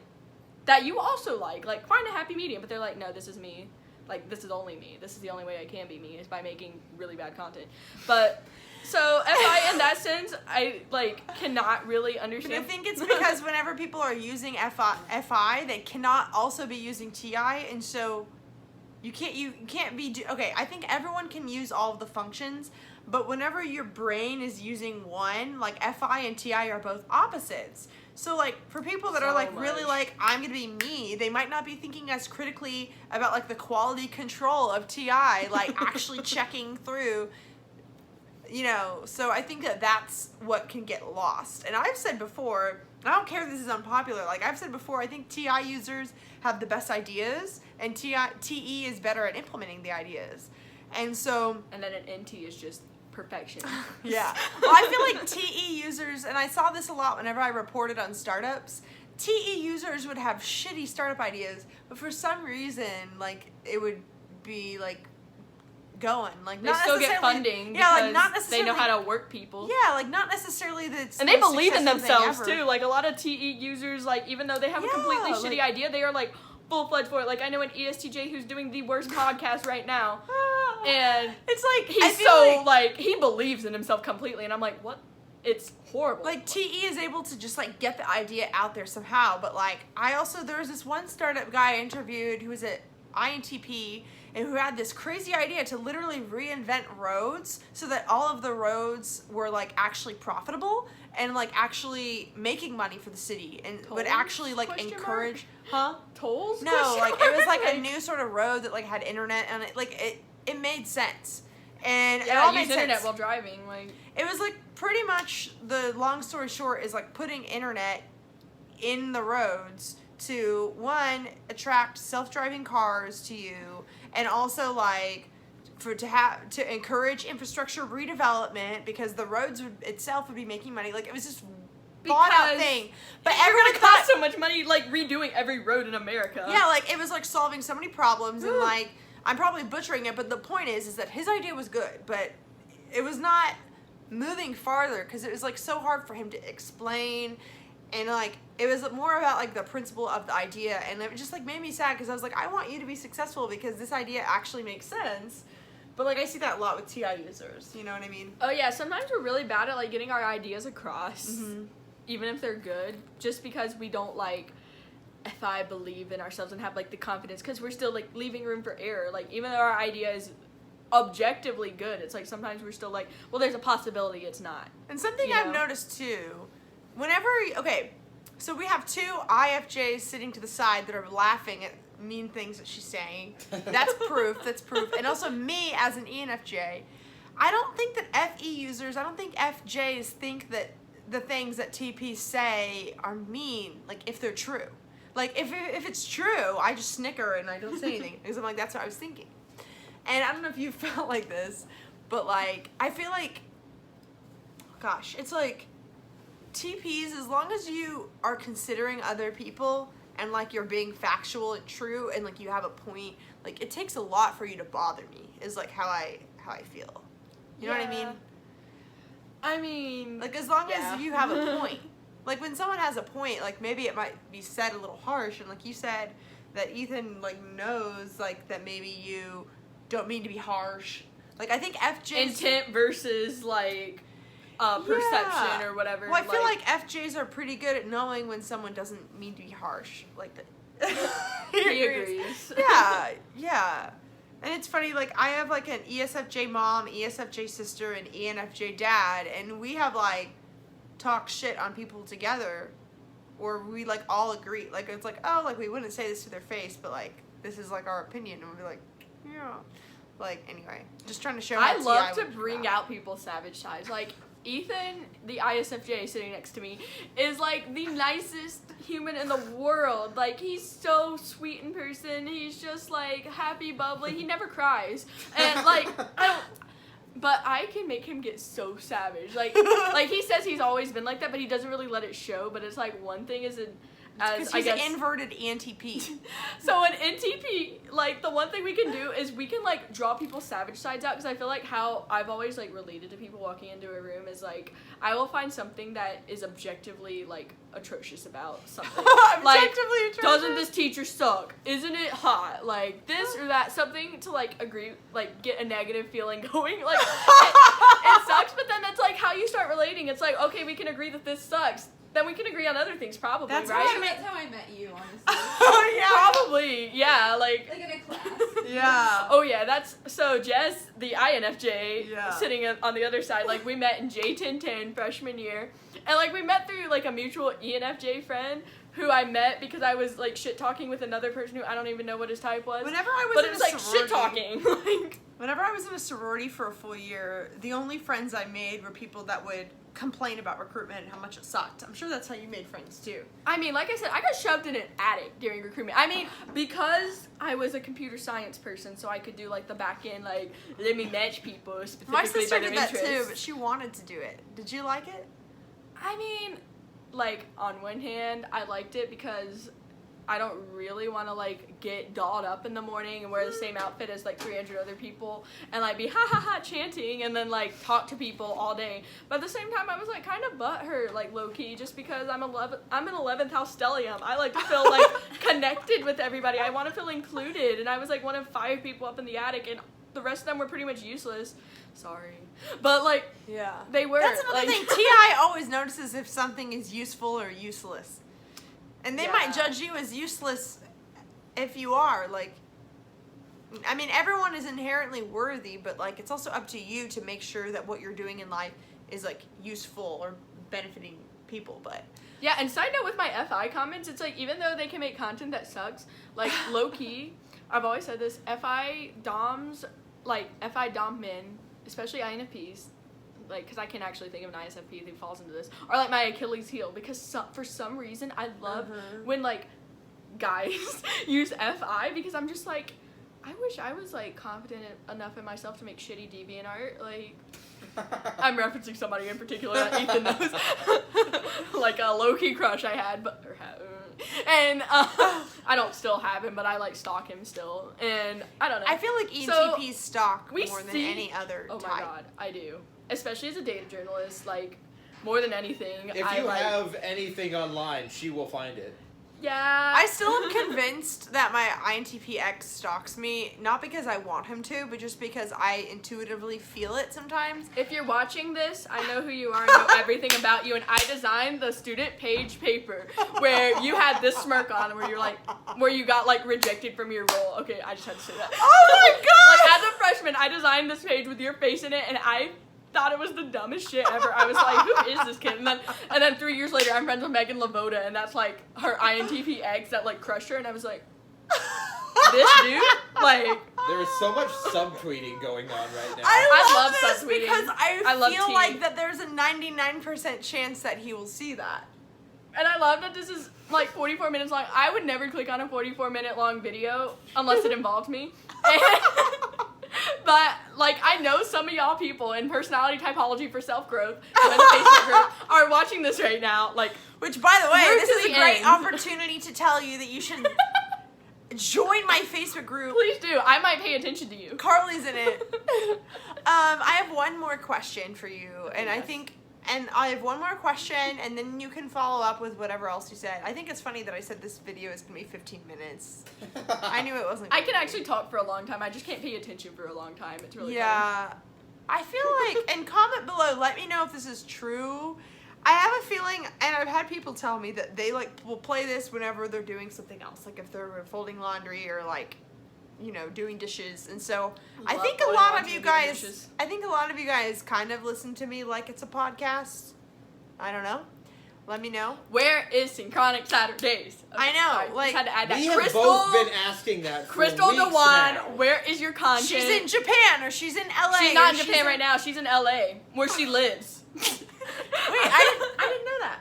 that you also like. Like, find a happy medium. But they're like, no, this is me. Like, this is only me. This is the only way I can be me, is by making really bad content. But, so, FI in that sense, I, like, cannot really understand. But I think it's because whenever people are using FI, they cannot also be using TI, and so... You can't be, okay, I think everyone can use all of the functions, but whenever your brain is using one, like FI and TI are both opposites. So like for people that are like really like, I'm going to be me, they might not be thinking as critically about like the quality control of TI, like actually checking through, you know, so I think that that's what can get lost. And I've said before, I don't care if this is unpopular, like I've said before, I think TI users have the best ideas, and TE is better at implementing the ideas. And so... And then an NT is just perfection. Yeah. Well, I feel like TE users, and I saw this a lot whenever I reported on startups, TE users would have shitty startup ideas, but for some reason, like, it would be, like, going. Like, they still get funding because not necessarily, they know how to work people. Yeah, like, not necessarily that. And they believe in themselves, too. Like, a lot of TE users, like, even though they have a completely shitty idea, they are, like, full-fledged for it. Like, I know an ESTJ who's doing the worst podcast right now. And it's like, he's so, like, he believes in himself completely. And I'm like, what? It's horrible. Like, TE is able to just, like, get the idea out there somehow. But, like, there was this one startup guy I interviewed who was at ENTP and who had this crazy idea to literally reinvent roads so that all of the roads were, like, actually profitable and, like, actually making money for the city and would actually, like, encourage... Huh? Tolls? No, like, it was, like, a new sort of road that, like, had internet and it, like, it made sense. And it all made sense. Internet while driving, like... It was, like, pretty much, the long story short is, like, putting internet in the roads to, one, attract self-driving cars to you, and also, like, to encourage infrastructure redevelopment, because the roads itself would be making money. Like, it was just thought out thing. But everyone cost so much money, like, redoing every road in America. Yeah, like, it was, like, solving so many problems, and, like, I'm probably butchering it, but the point is that his idea was good, but it was not moving farther, because it was, like, so hard for him to explain, and, like, it was more about, like, the principle of the idea, and it just, like, made me sad, because I was like, I want you to be successful, because this idea actually makes sense. But, like, I see that a lot with TI users, you know what I mean? Oh, yeah, sometimes we're really bad at, like, getting our ideas across, even if they're good, just because we don't, like, if I believe in ourselves and have, like, the confidence, because we're still, like, leaving room for error. Like, even though our idea is objectively good, it's, like, sometimes we're still, like, well, there's a possibility it's not. And something I've noticed, too, whenever, okay, so we have two IFJs sitting to the side that are laughing at mean things that she's saying. That's proof. And also me as an ENFJ, I don't think that FE users, I don't think FJs think that the things that TPs say are mean, like, if they're true. Like, if it's true, I just snicker and I don't say anything, because I'm like, that's what I was thinking. And I don't know if you felt like this, but, like, I feel like, gosh, it's like, TPs, as long as you are considering other people and, like, you're being factual and true and, like, you have a point, like, it takes a lot for you to bother me, is, like, how I feel. You know what I mean? I mean... Like, as long as you have a point. Like, when someone has a point, like, maybe it might be said a little harsh, and, like, you said that Ethan, like, knows, like, that maybe you don't mean to be harsh. Like, I think FJ's... Intent versus, like... perception or whatever. Well, I feel like FJs are pretty good at knowing when someone doesn't mean to be harsh. Like he agrees. Yeah. And it's funny, like, I have, like, an ESFJ mom, ESFJ sister, and ENFJ dad, and we have, like, talk shit on people together, or we, like, all agree. Like, it's like, oh, like, we wouldn't say this to their face, but, like, this is, like, our opinion, and we'll be like, yeah. Like, anyway, just trying to show how I love TI to would bring out people's savage sides. Like, Ethan, the ISFJ sitting next to me, is like the nicest human in the world. Like, he's so sweet in person. He's just like happy, bubbly. He never cries. And like, but I can make him get so savage. Like he says he's always been like that, but he doesn't really let it show. But it's like one thing is because he's an inverted ENTP. So an NTP, like, the one thing we can do is we can, like, draw people's savage sides out, because I feel like how I've always, like, related to people walking into a room is, like, I will find something that is objectively, like, atrocious about something. Like, atrocious. Doesn't this teacher suck? Isn't it hot? Like, this or that. Something to, like, agree, like, get a negative feeling going. Like, it sucks, but then that's, like, how you start relating. It's like, okay, we can agree that this sucks. Then we can agree on other things, probably, that's right? That's how I met you, honestly. Oh, yeah. Probably, yeah, like in a class. Yeah. Oh, yeah, that's, so Jess, the INFJ, sitting on the other side, like, we met in J1010 freshman year, and, like, we met through, like, a mutual ENFJ friend, who I met because I was, like, shit-talking with another person who I don't even know what his type was. Whenever I was but in it was, a like, sorority, shit-talking. Like, whenever I was in a sorority for a full year, the only friends I made were people that would complain about recruitment and how much it sucked. I'm sure that's how you made friends too. I mean, like I said, I got shoved in an attic during recruitment. I mean, because I was a computer science person, so I could do, like, the back end, like, let me match people specifically My sister by their did that interests. too, but she wanted to do it. Did you like it? I mean, like, on one hand, I liked it because I don't really want to, like, get dolled up in the morning and wear the same outfit as, like, 300 other people and, like, be ha-ha-ha chanting and then, like, talk to people all day. But at the same time, I was, like, kind of butthurt, like, low-key, just because I'm an 11th house stellium. I like to feel, like, connected with everybody. I want to feel included. And I was, like, one of 5 people up in the attic, and the rest of them were pretty much useless. Sorry. But, like, yeah, they were. That's another like, thing. TI always notices if something is useful or useless. And they might judge you as useless if you are. Like, I mean, everyone is inherently worthy, but, like, it's also up to you to make sure that what you're doing in life is, like, useful or benefiting people. But yeah, and side note with my FI comments, it's like, even though they can make content that sucks, like, low-key, I've always said this, FI dom men, especially INFPs, like, because I can actually think of an ISFP who falls into this, are, like, my Achilles heel, because for some reason, I love when, like, guys use FI, because I'm just like, I wish I was, like, confident enough in myself to make shitty DeviantArt, like, I'm referencing somebody in particular that Ethan knows, like, a low-key crush I had, and I don't still have him, but I, like, stalk him still, and I don't know. I feel like ENTPs stalk more than any other Oh type. my god, I do. Especially as a data journalist, like, more than anything. If you have anything online, she will find it. Yeah. I still am convinced that my INTP X stalks me, not because I want him to, but just because I intuitively feel it sometimes. If you're watching this, I know who you are, I know everything about you, and I designed the student page paper where you had this smirk on, where you're like, where you got, like, rejected from your role. Okay, I just had to say that. Oh my god! Like, as a freshman, I designed this page with your face in it, and I thought it was the dumbest shit ever. I was like, who is this kid? And then 3 years later, I'm friends with Meghan LeVota, and that's, like, her INTP ex that, like, crushed her, and I was like, this dude? Like, there is so much subtweeting going on right now. I love this subtweeting because I love feel tea. like that there's a 99% chance that he will see that. And I love that this is, like, 44 minutes long. I would never click on a 44-minute long video unless it involved me. But, like, I know some of y'all people in personality typology for self-growth who in the Facebook group are watching this right now. Like, which, by the way, Road this to is a the great end. opportunity to tell you that you should join my Facebook group. please do. I might pay attention to you. Carly's in it. I have one more question for you, and I have one more question, and then you can follow up with whatever else you said. I think it's funny that I said this video is going to be 15 minutes. I knew it wasn't I gonna can be. actually talk for a long time. I just can't pay attention for a long time. It's really Yeah. I feel like, and comment below, let me know if this is true. I have a feeling, and I've had people tell me that they like will play this whenever they're doing something else, like if they're folding laundry or like, you know, doing dishes. And so I think a lot of you guys, kind of listen to me like it's a podcast. I don't know. Let me know. Where is Synchronic Saturdays? Okay, I know, sorry, like, just had to add that. We have Crystal, both been asking that for Crystal weeks DeWan, now. where is your content? She's in Japan or she's in LA. She's not in Japan right now. She's in LA, where she lives. Wait, I didn't know that.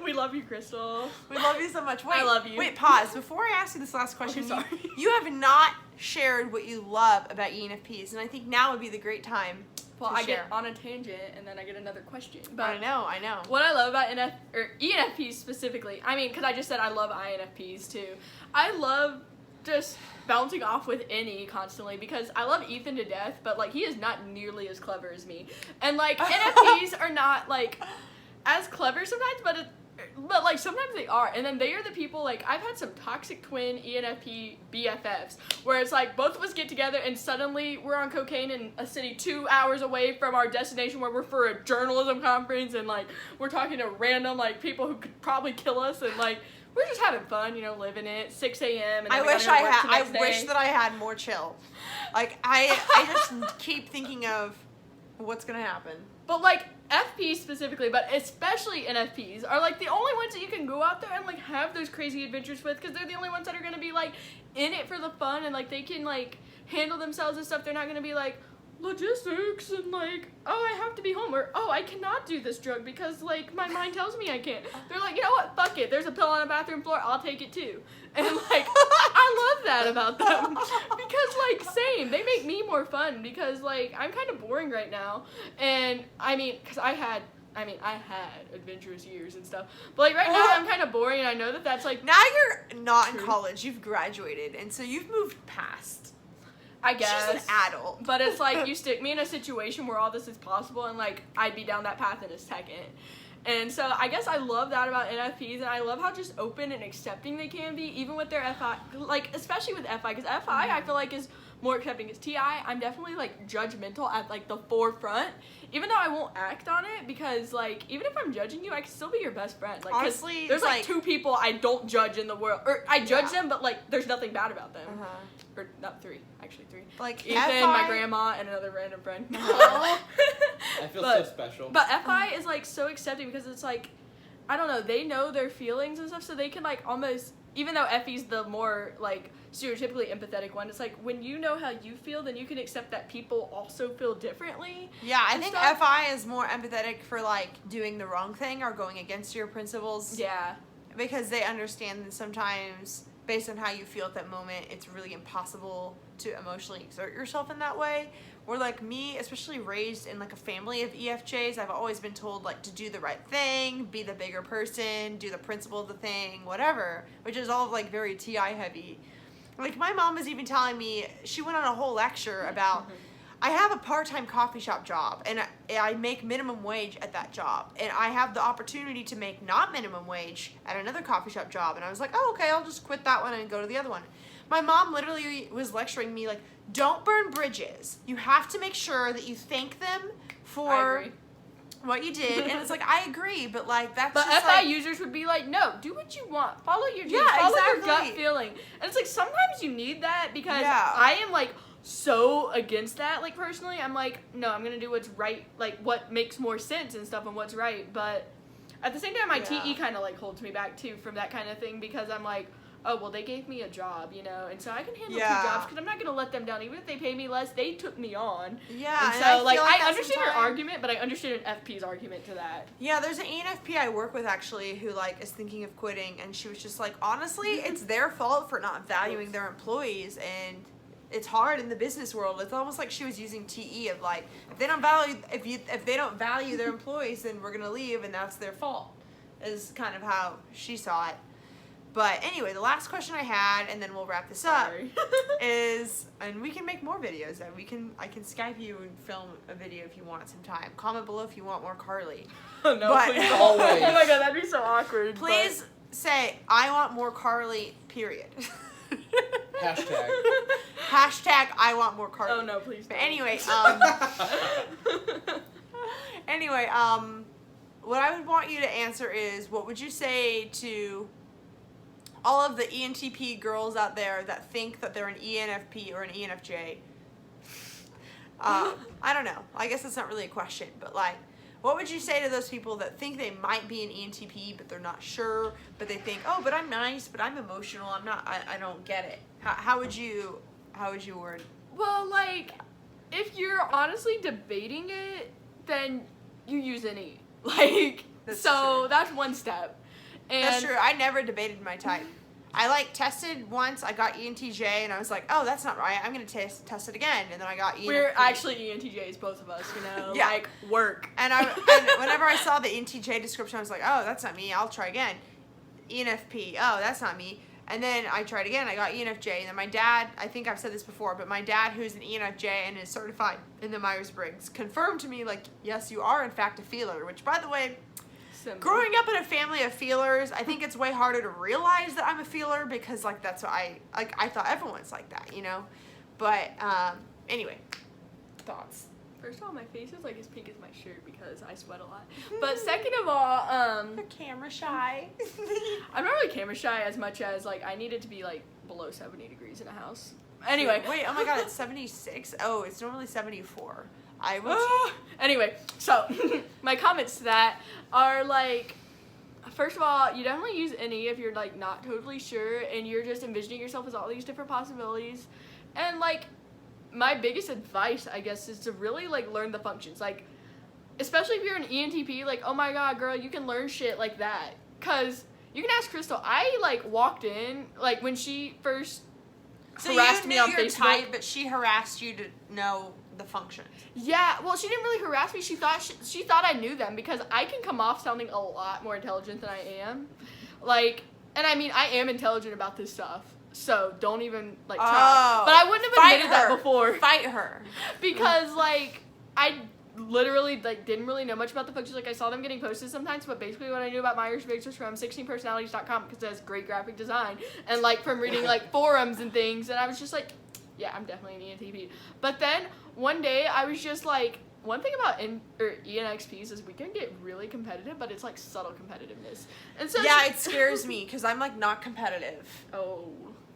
We love you, Crystal. We love you so much. Wait, I love you. Wait, pause. Before I ask you this last question, Okay, sorry. you have not shared what you love about ENFPs, and I think now would be the great time Well, to I share. get on a tangent, and then I get another question. But I know. what I love about ENFPs specifically, I mean, because I just said I love INFPs too. I love just bouncing off with any constantly because I love Ethan to death, but like he is not nearly as clever as me. And like NFPs are not like as clever sometimes, but like sometimes they are. And then they are the people, like I've had some toxic twin ENFP BFFs where it's like both of us get together and suddenly we're on cocaine in a city 2 hours away from our destination where we're for a journalism conference, and like we're talking to random like people who could probably kill us, and like we're just having fun, you know, living it. 6 a.m. and I wish that I had more chill. Like I just keep thinking of what's gonna happen. But like FPs specifically, but especially NFPs, are like the only ones that you can go out there and like have those crazy adventures with, because they're the only ones that are gonna be like in it for the fun, and like they can like handle themselves and stuff. They're not gonna be like logistics and like, oh, I have to be home, or oh, I cannot do this drug because like my mind tells me I can't. They're like, you know what, fuck it, there's a pill on a bathroom floor, I'll take it too. And like I love that about them because like same, they make me more fun because like I'm kind of boring right now, and I mean because I had adventurous years and stuff, but like right now I'm kind of boring, and I know that that's like Now you're not true. in college, you've graduated, and so you've moved past. I guess She's an adult. But it's like you stick me in a situation where all this is possible, and like I'd be down that path in a second. And so I guess I love that about NFPs, and I love how just open and accepting they can be, even with their FI, like especially with FI, because FI I feel like is more accepting. Because TI, I'm definitely like judgmental at like the forefront, even though I won't act on it, because like even if I'm judging you, I can still be your best friend. Like 'cause honestly, there's like 2 people I don't judge in the world, or I judge them, but like there's nothing bad about them. Or not 3, actually 3. Like Ethan, FI, my grandma, and another random friend. I feel so special. But FI is like so accepting because it's like, I don't know, they know their feelings and stuff, so they can like almost, even though FE's the more like stereotypically empathetic one, it's like when you know how you feel, then you can accept that people also feel differently. Yeah, I think stuff. FI is more empathetic for like doing the wrong thing or going against your principles. Yeah. Because they understand that sometimes, based on how you feel at that moment, it's really impossible to emotionally exert yourself in that way. Or like me, especially raised in like a family of EFJs, I've always been told like to do the right thing, be the bigger person, do the principle of the thing, whatever, which is all like very TI heavy. Like my mom was even telling me, she went on a whole lecture about, I have a part-time coffee shop job, and I make minimum wage at that job, and I have the opportunity to make not minimum wage at another coffee shop job. And I was like, oh, okay, I'll just quit that one and go to the other one. My mom literally was lecturing me like, don't burn bridges. You have to make sure that you thank them for what you did. And it's like, I agree, but like that's But just FI like, users would be like, no, do what you want. Follow your dreams. Yeah, Follow your exactly. gut feeling. And it's like sometimes you need that, because Yeah. I am like so against that. Like personally, I'm like, no, I'm gonna do what's right, like what makes more sense and stuff and what's right. But at the same time, my Yeah. TE kind of like holds me back too from that kind of thing, because I'm like, oh, well, they gave me a job, you know, and so I can handle 2 jobs, because I'm not going to let them down. Even if they pay me less, they took me on. yeah. And I so, feel like, I that's understand your sometimes- argument, but I understand an FP's argument to that. Yeah, there's an ENFP I work with actually who like is thinking of quitting, and she was just like, honestly, it's their fault for not valuing their employees, and it's hard in the business world. It's almost like she was using TE of like, if they don't value their employees, then we're gonna leave, and that's their fault. Is kind of how she saw it. But anyway, the last question I had, and then we'll wrap this up, Sorry. is, and we can make more videos. I can Skype you and film a video if you want sometime. Comment below if you want more Carly. Oh, no, But- please. Always. Oh my god, that'd be so awkward. Please say, I want more Carly, period. Hashtag. Hashtag I want more cardio. Oh no, please. But don't. anyway, what I would want you to answer is, what would you say to all of the ENTP girls out there that think that they're an ENFP or an ENFJ? I don't know. I guess it's not really a question, but like, what would you say to those people that think they might be an ENTP, but they're not sure, but they think, oh, but I'm nice, but I'm emotional, I'm not, I don't get it. How would you word? Well, like, if you're honestly debating it, then you use an E. Like, That's so true. that's one step. And That's true. I never debated my type. I like tested once. I got ENTJ, and I was like, "Oh, that's not right. I'm gonna test it again." And then I got ENFP. we're actually ENTJs, both of us. You know, Yeah. like work. And whenever I saw the ENTJ description, I was like, "Oh, that's not me. I'll try again." ENFP. Oh, that's not me. And then I tried again. I got ENFJ. And then my dad, I think I've said this before, but my dad, who's an ENFJ and is certified in the Myers-Briggs, confirmed to me, like, yes, you are in fact a feeler. Which, by the way, Simple. growing up in a family of feelers, I think it's way harder to realize that I'm a feeler because, like, that's what I thought everyone's like that, you know? But, anyway, thoughts. First of all, my face is like as pink as my shirt because I sweat a lot. But second of all, You're camera shy. I'm not really camera shy as much as like I need it to be like below 70 degrees in a house. Anyway. Wait, oh my god, it's 76? Oh, it's normally 74. I was... Anyway, so my comments to that are like, first of all, you definitely use any if you're like not totally sure and you're just envisioning yourself as all these different possibilities. And like, my biggest advice, I guess, is to really like learn the functions. Like, especially if you're an ENTP, like, oh my god, girl, you can learn shit like that. Cause you can ask Crystal. I like walked in like when she first harassed me on Facebook. Type, but she harassed you to know the functions. Yeah, well, she didn't really harass me. She thought I knew them because I can come off sounding a lot more intelligent than I am. Like, and I mean, I am intelligent about this stuff. So don't even like try. Oh, but I wouldn't have admitted that before. Fight her. Because like I literally like didn't really know much about the functions. Like I saw them getting posted sometimes, but basically what I knew about Myers-Briggs was from 16personalities.com because it has great graphic design and like from reading like forums and things. And I was just like, yeah, I'm definitely an ENTP. But then one day I was just like, one thing about ENXPs is we can get really competitive, but it's like subtle competitiveness. And so yeah, it scares me because I'm like not competitive. Oh,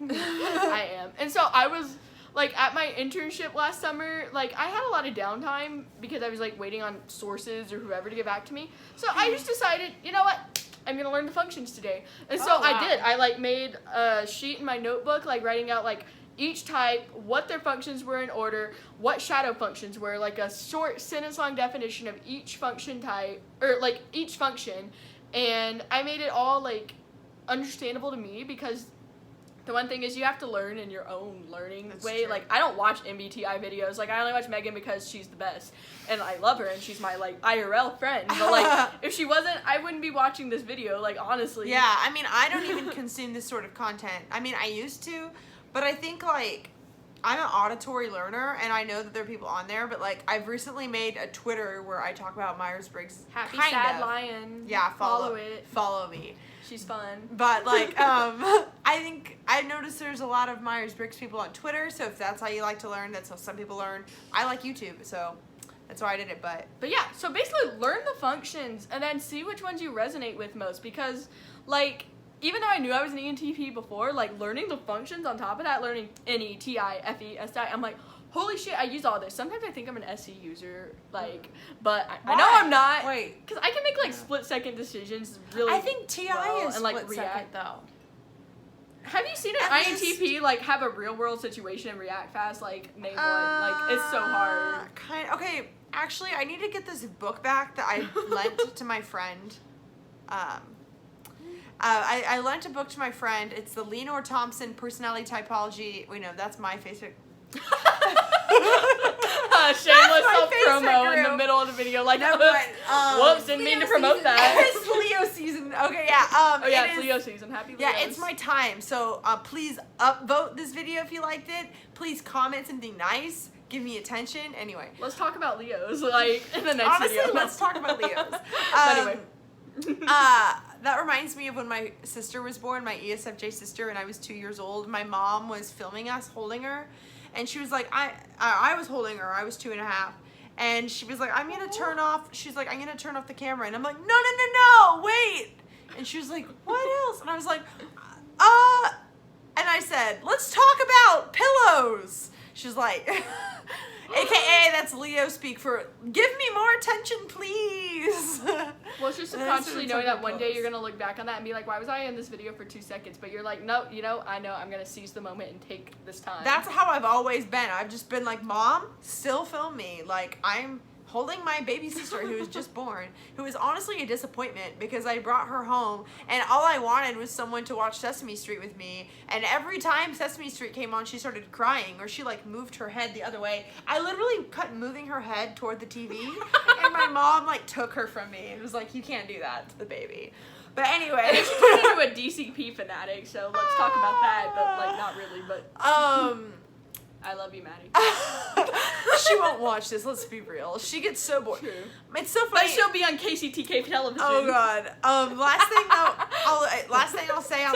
I am. And so I was like at my internship last summer, like I had a lot of downtime because I was like waiting on sources or whoever to get back to me. So I just decided, you know what? I'm going to learn the functions today. And so I did. I like made a sheet in my notebook, like writing out like each type, what their functions were in order, what shadow functions were, like a short sentence-long definition of each function type, or like each function, and I made it all like understandable to me because the one thing is you have to learn in your own learning way. True. Like I don't watch MBTI videos. Like I only watch Meghan because she's the best and I love her and she's my like IRL friend. But like if she wasn't, I wouldn't be watching this video. Like honestly. Yeah, I mean, I don't even consume this sort of content. I mean, I used to, but I think like I'm an auditory learner and I know that there are people on there, but like I've recently made a Twitter where I talk about Myers-Briggs. Happy kind Sad of. Lion. Yeah, follow it. Follow me. She's fun. But like I think I've noticed there's a lot of Myers-Briggs people on Twitter, so if that's how you like to learn, that's how some people learn. I like YouTube, so that's why I did it. But yeah, so basically learn the functions and then see which ones you resonate with most because like even though I knew I was an ENTP before, like learning the functions on top of that, learning NE, TI, FE, SI, I'm like, holy shit, I use all this. Sometimes I think I'm an SE user, like, but I know I'm not. Wait. Because I can make like split-second decisions really I think TI well is and like split react. second though. Have you seen an At INTP like have a real-world situation and react fast? Like, name one. Like, it's so hard. Okay, actually, I need to get this book back that I lent to my friend. I lent a book to my friend. It's the Lenore Thompson Personality Typology. Wait, no, that's my Facebook. Shameless my self-promo Facebook in the group. middle of the video. Like, Never whoops, mind. whoops, didn't mean to promote that. It's Leo season. Okay, yeah. Oh yeah, it it's is- Leo season. Happy Leos. Yeah, it's my time. So please upvote this video if you liked it. Please comment something nice. Give me attention. Anyway. Let's talk about Leos, like, in the next Honestly, video. let's talk about Leos. But anyway. That reminds me of when my sister was born, my ESFJ sister, and I was 2 years old. My mom was filming us holding her, and she was like, I was holding her. I was 2.5, and she was like, I'm gonna turn off. She's like, I'm gonna turn off the camera, and I'm like, no, wait. And she was like, what else? And I was like, and I said, let's talk about pillows. She's like, AKA, that's Leo speak for, give me more attention, please. Well, it's just subconsciously knowing that one day you're going to look back on that and be like, why was I in this video for 2 seconds? But you're like, no, I know I'm going to seize the moment and take this time. That's how I've always been. I've just been like, Mom, still film me. Like, I'm holding my baby sister who was just born, who was honestly a disappointment because I brought her home and all I wanted was someone to watch Sesame Street with me, and every time Sesame Street came on she started crying or she like moved her head the other way. I literally kept moving her head toward the TV and my mom like took her from me and was like, you can't do that to the baby. But anyway, and she turned into a DCP fanatic, so let's talk about that, but like not really, but I love you, Maddie. She won't watch this. Let's be real. She gets so bored. True. It's so funny. But she'll be on KCTK television. Oh God. Last thing I'll say on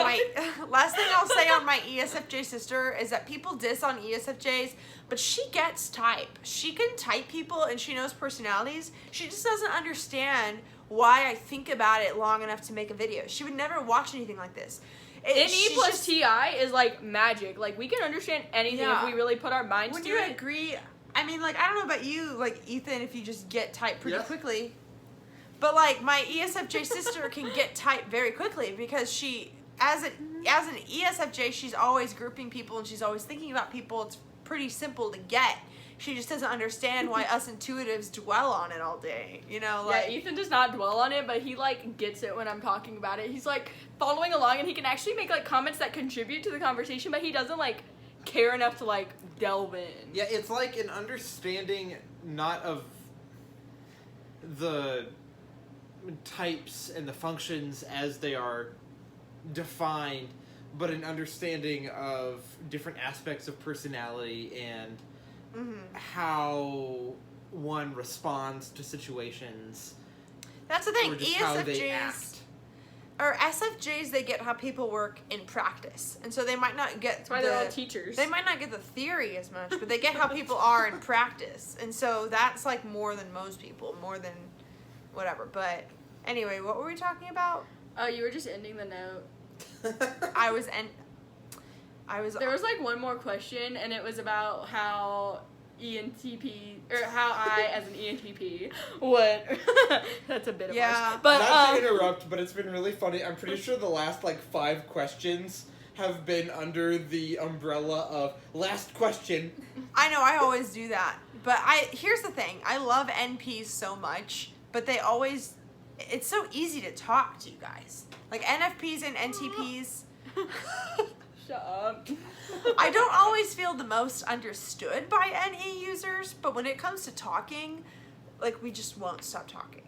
my ESFJ sister is that people diss on ESFJs, but she gets type. She can type people and she knows personalities. She just doesn't understand why I think about it long enough to make a video. She would never watch anything like this. NE plus TI is like magic. Like, we can understand anything if we really put our minds to it. Would you agree? I mean, like, I don't know about you, like, Ethan, if you just get type pretty quickly. But, like, my ESFJ sister can get type very quickly because she, as an ESFJ, she's always grouping people and she's always thinking about people. It's pretty simple to get. She just doesn't understand why us intuitives dwell on it all day, you know? Like, yeah, Ethan does not dwell on it, but he, like, gets it when I'm talking about it. He's, like, following along, and he can actually make, like, comments that contribute to the conversation, but he doesn't, like, care enough to, like, delve in. Yeah, it's, like, an understanding not of the types and the functions as they are defined, but an understanding of different aspects of personality and how one responds to situations. That's the thing. Or just how they act. Or SFJs, they get how people work in practice, and so they might not get. That's why they're all teachers. They might not get the theory as much, but they get how people are in practice, and so that's like more than most people, more than whatever. But anyway, what were we talking about? Oh, you were just ending the note. There was like one more question, and it was about how ENTP, or how I, as an ENTP, would. That's a bit of worse. But not to interrupt, but it's been really funny. I'm pretty sure the last like 5 questions have been under the umbrella of last question. I know, I always do that. But here's the thing. I love NPs so much, but they always, it's so easy to talk to you guys. Like NFPs and NTPs. Shut up. I don't always feel the most understood by NE users, but when it comes to talking, like, we just won't stop talking.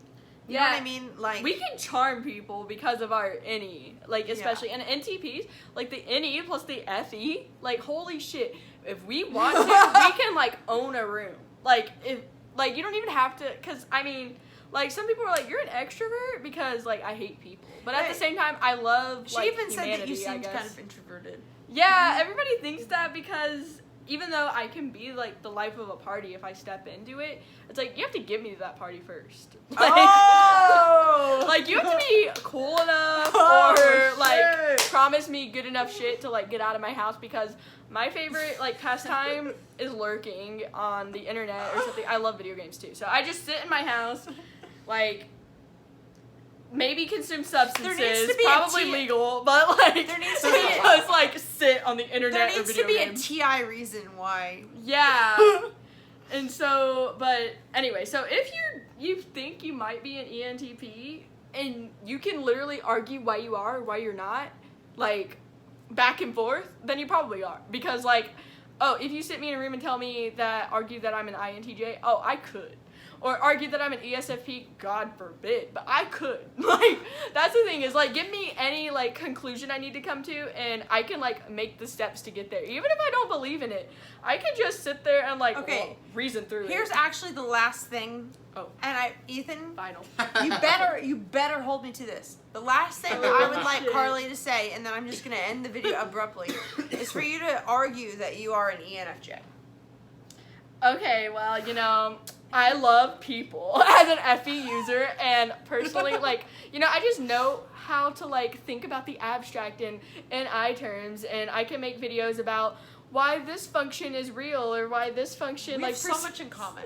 You know what I mean? Like, we can charm people because of our NE, like, especially, and NTPs, like, the NE plus the FE, like, holy shit, if we want to, we can, like, own a room. Like, if, like, you don't even have to, because, I mean, like, some people are like, you're an extrovert because, like, I hate people. But at the same time, I love, like, she even said that you humanity, seemed kind of introverted. Yeah, everybody thinks that because even though I can be, like, the life of a party if I step into it, it's like, you have to get me to that party first. Like, like, you have to be cool enough or, like, promise me good enough shit to, like, get out of my house, because my favorite, like, pastime is lurking on the internet or something. I love video games, too. So I just sit in my house, like, maybe consume substances, there needs to be probably legal, but, like, there needs to be just, like, sit on the internet there or needs video to be games. a TI reason why. Yeah. And so, but anyway, so if you think you might be an ENTP, and you can literally argue why you are or why you're not, like, back and forth, then you probably are. Because, like, oh, if you sit me in a room and argue that I'm an INTJ, oh, I could. or argue that I'm an ESFP, God forbid, but I could. Like, that's the thing is, like, give me any, like, conclusion I need to come to, and I can, like, make the steps to get there. Even if I don't believe in it, I can just sit there and, like, reason through it. Here's actually the last thing. Oh. And Ethan, Final. you better hold me to this. The last thing I would like Carly to say, and then I'm just going to end the video abruptly, is for you to argue that you are an ENFJ. Okay, well, you know, I love people as an FE user, and personally, like, you know, I just know how to, like, think about the abstract in I terms, and I can make videos about why this function is real, or why this function, We like, have so much in common.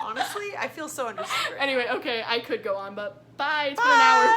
Honestly, I feel so understood right now. Anyway, okay, I could go on, but bye. It's been an hour.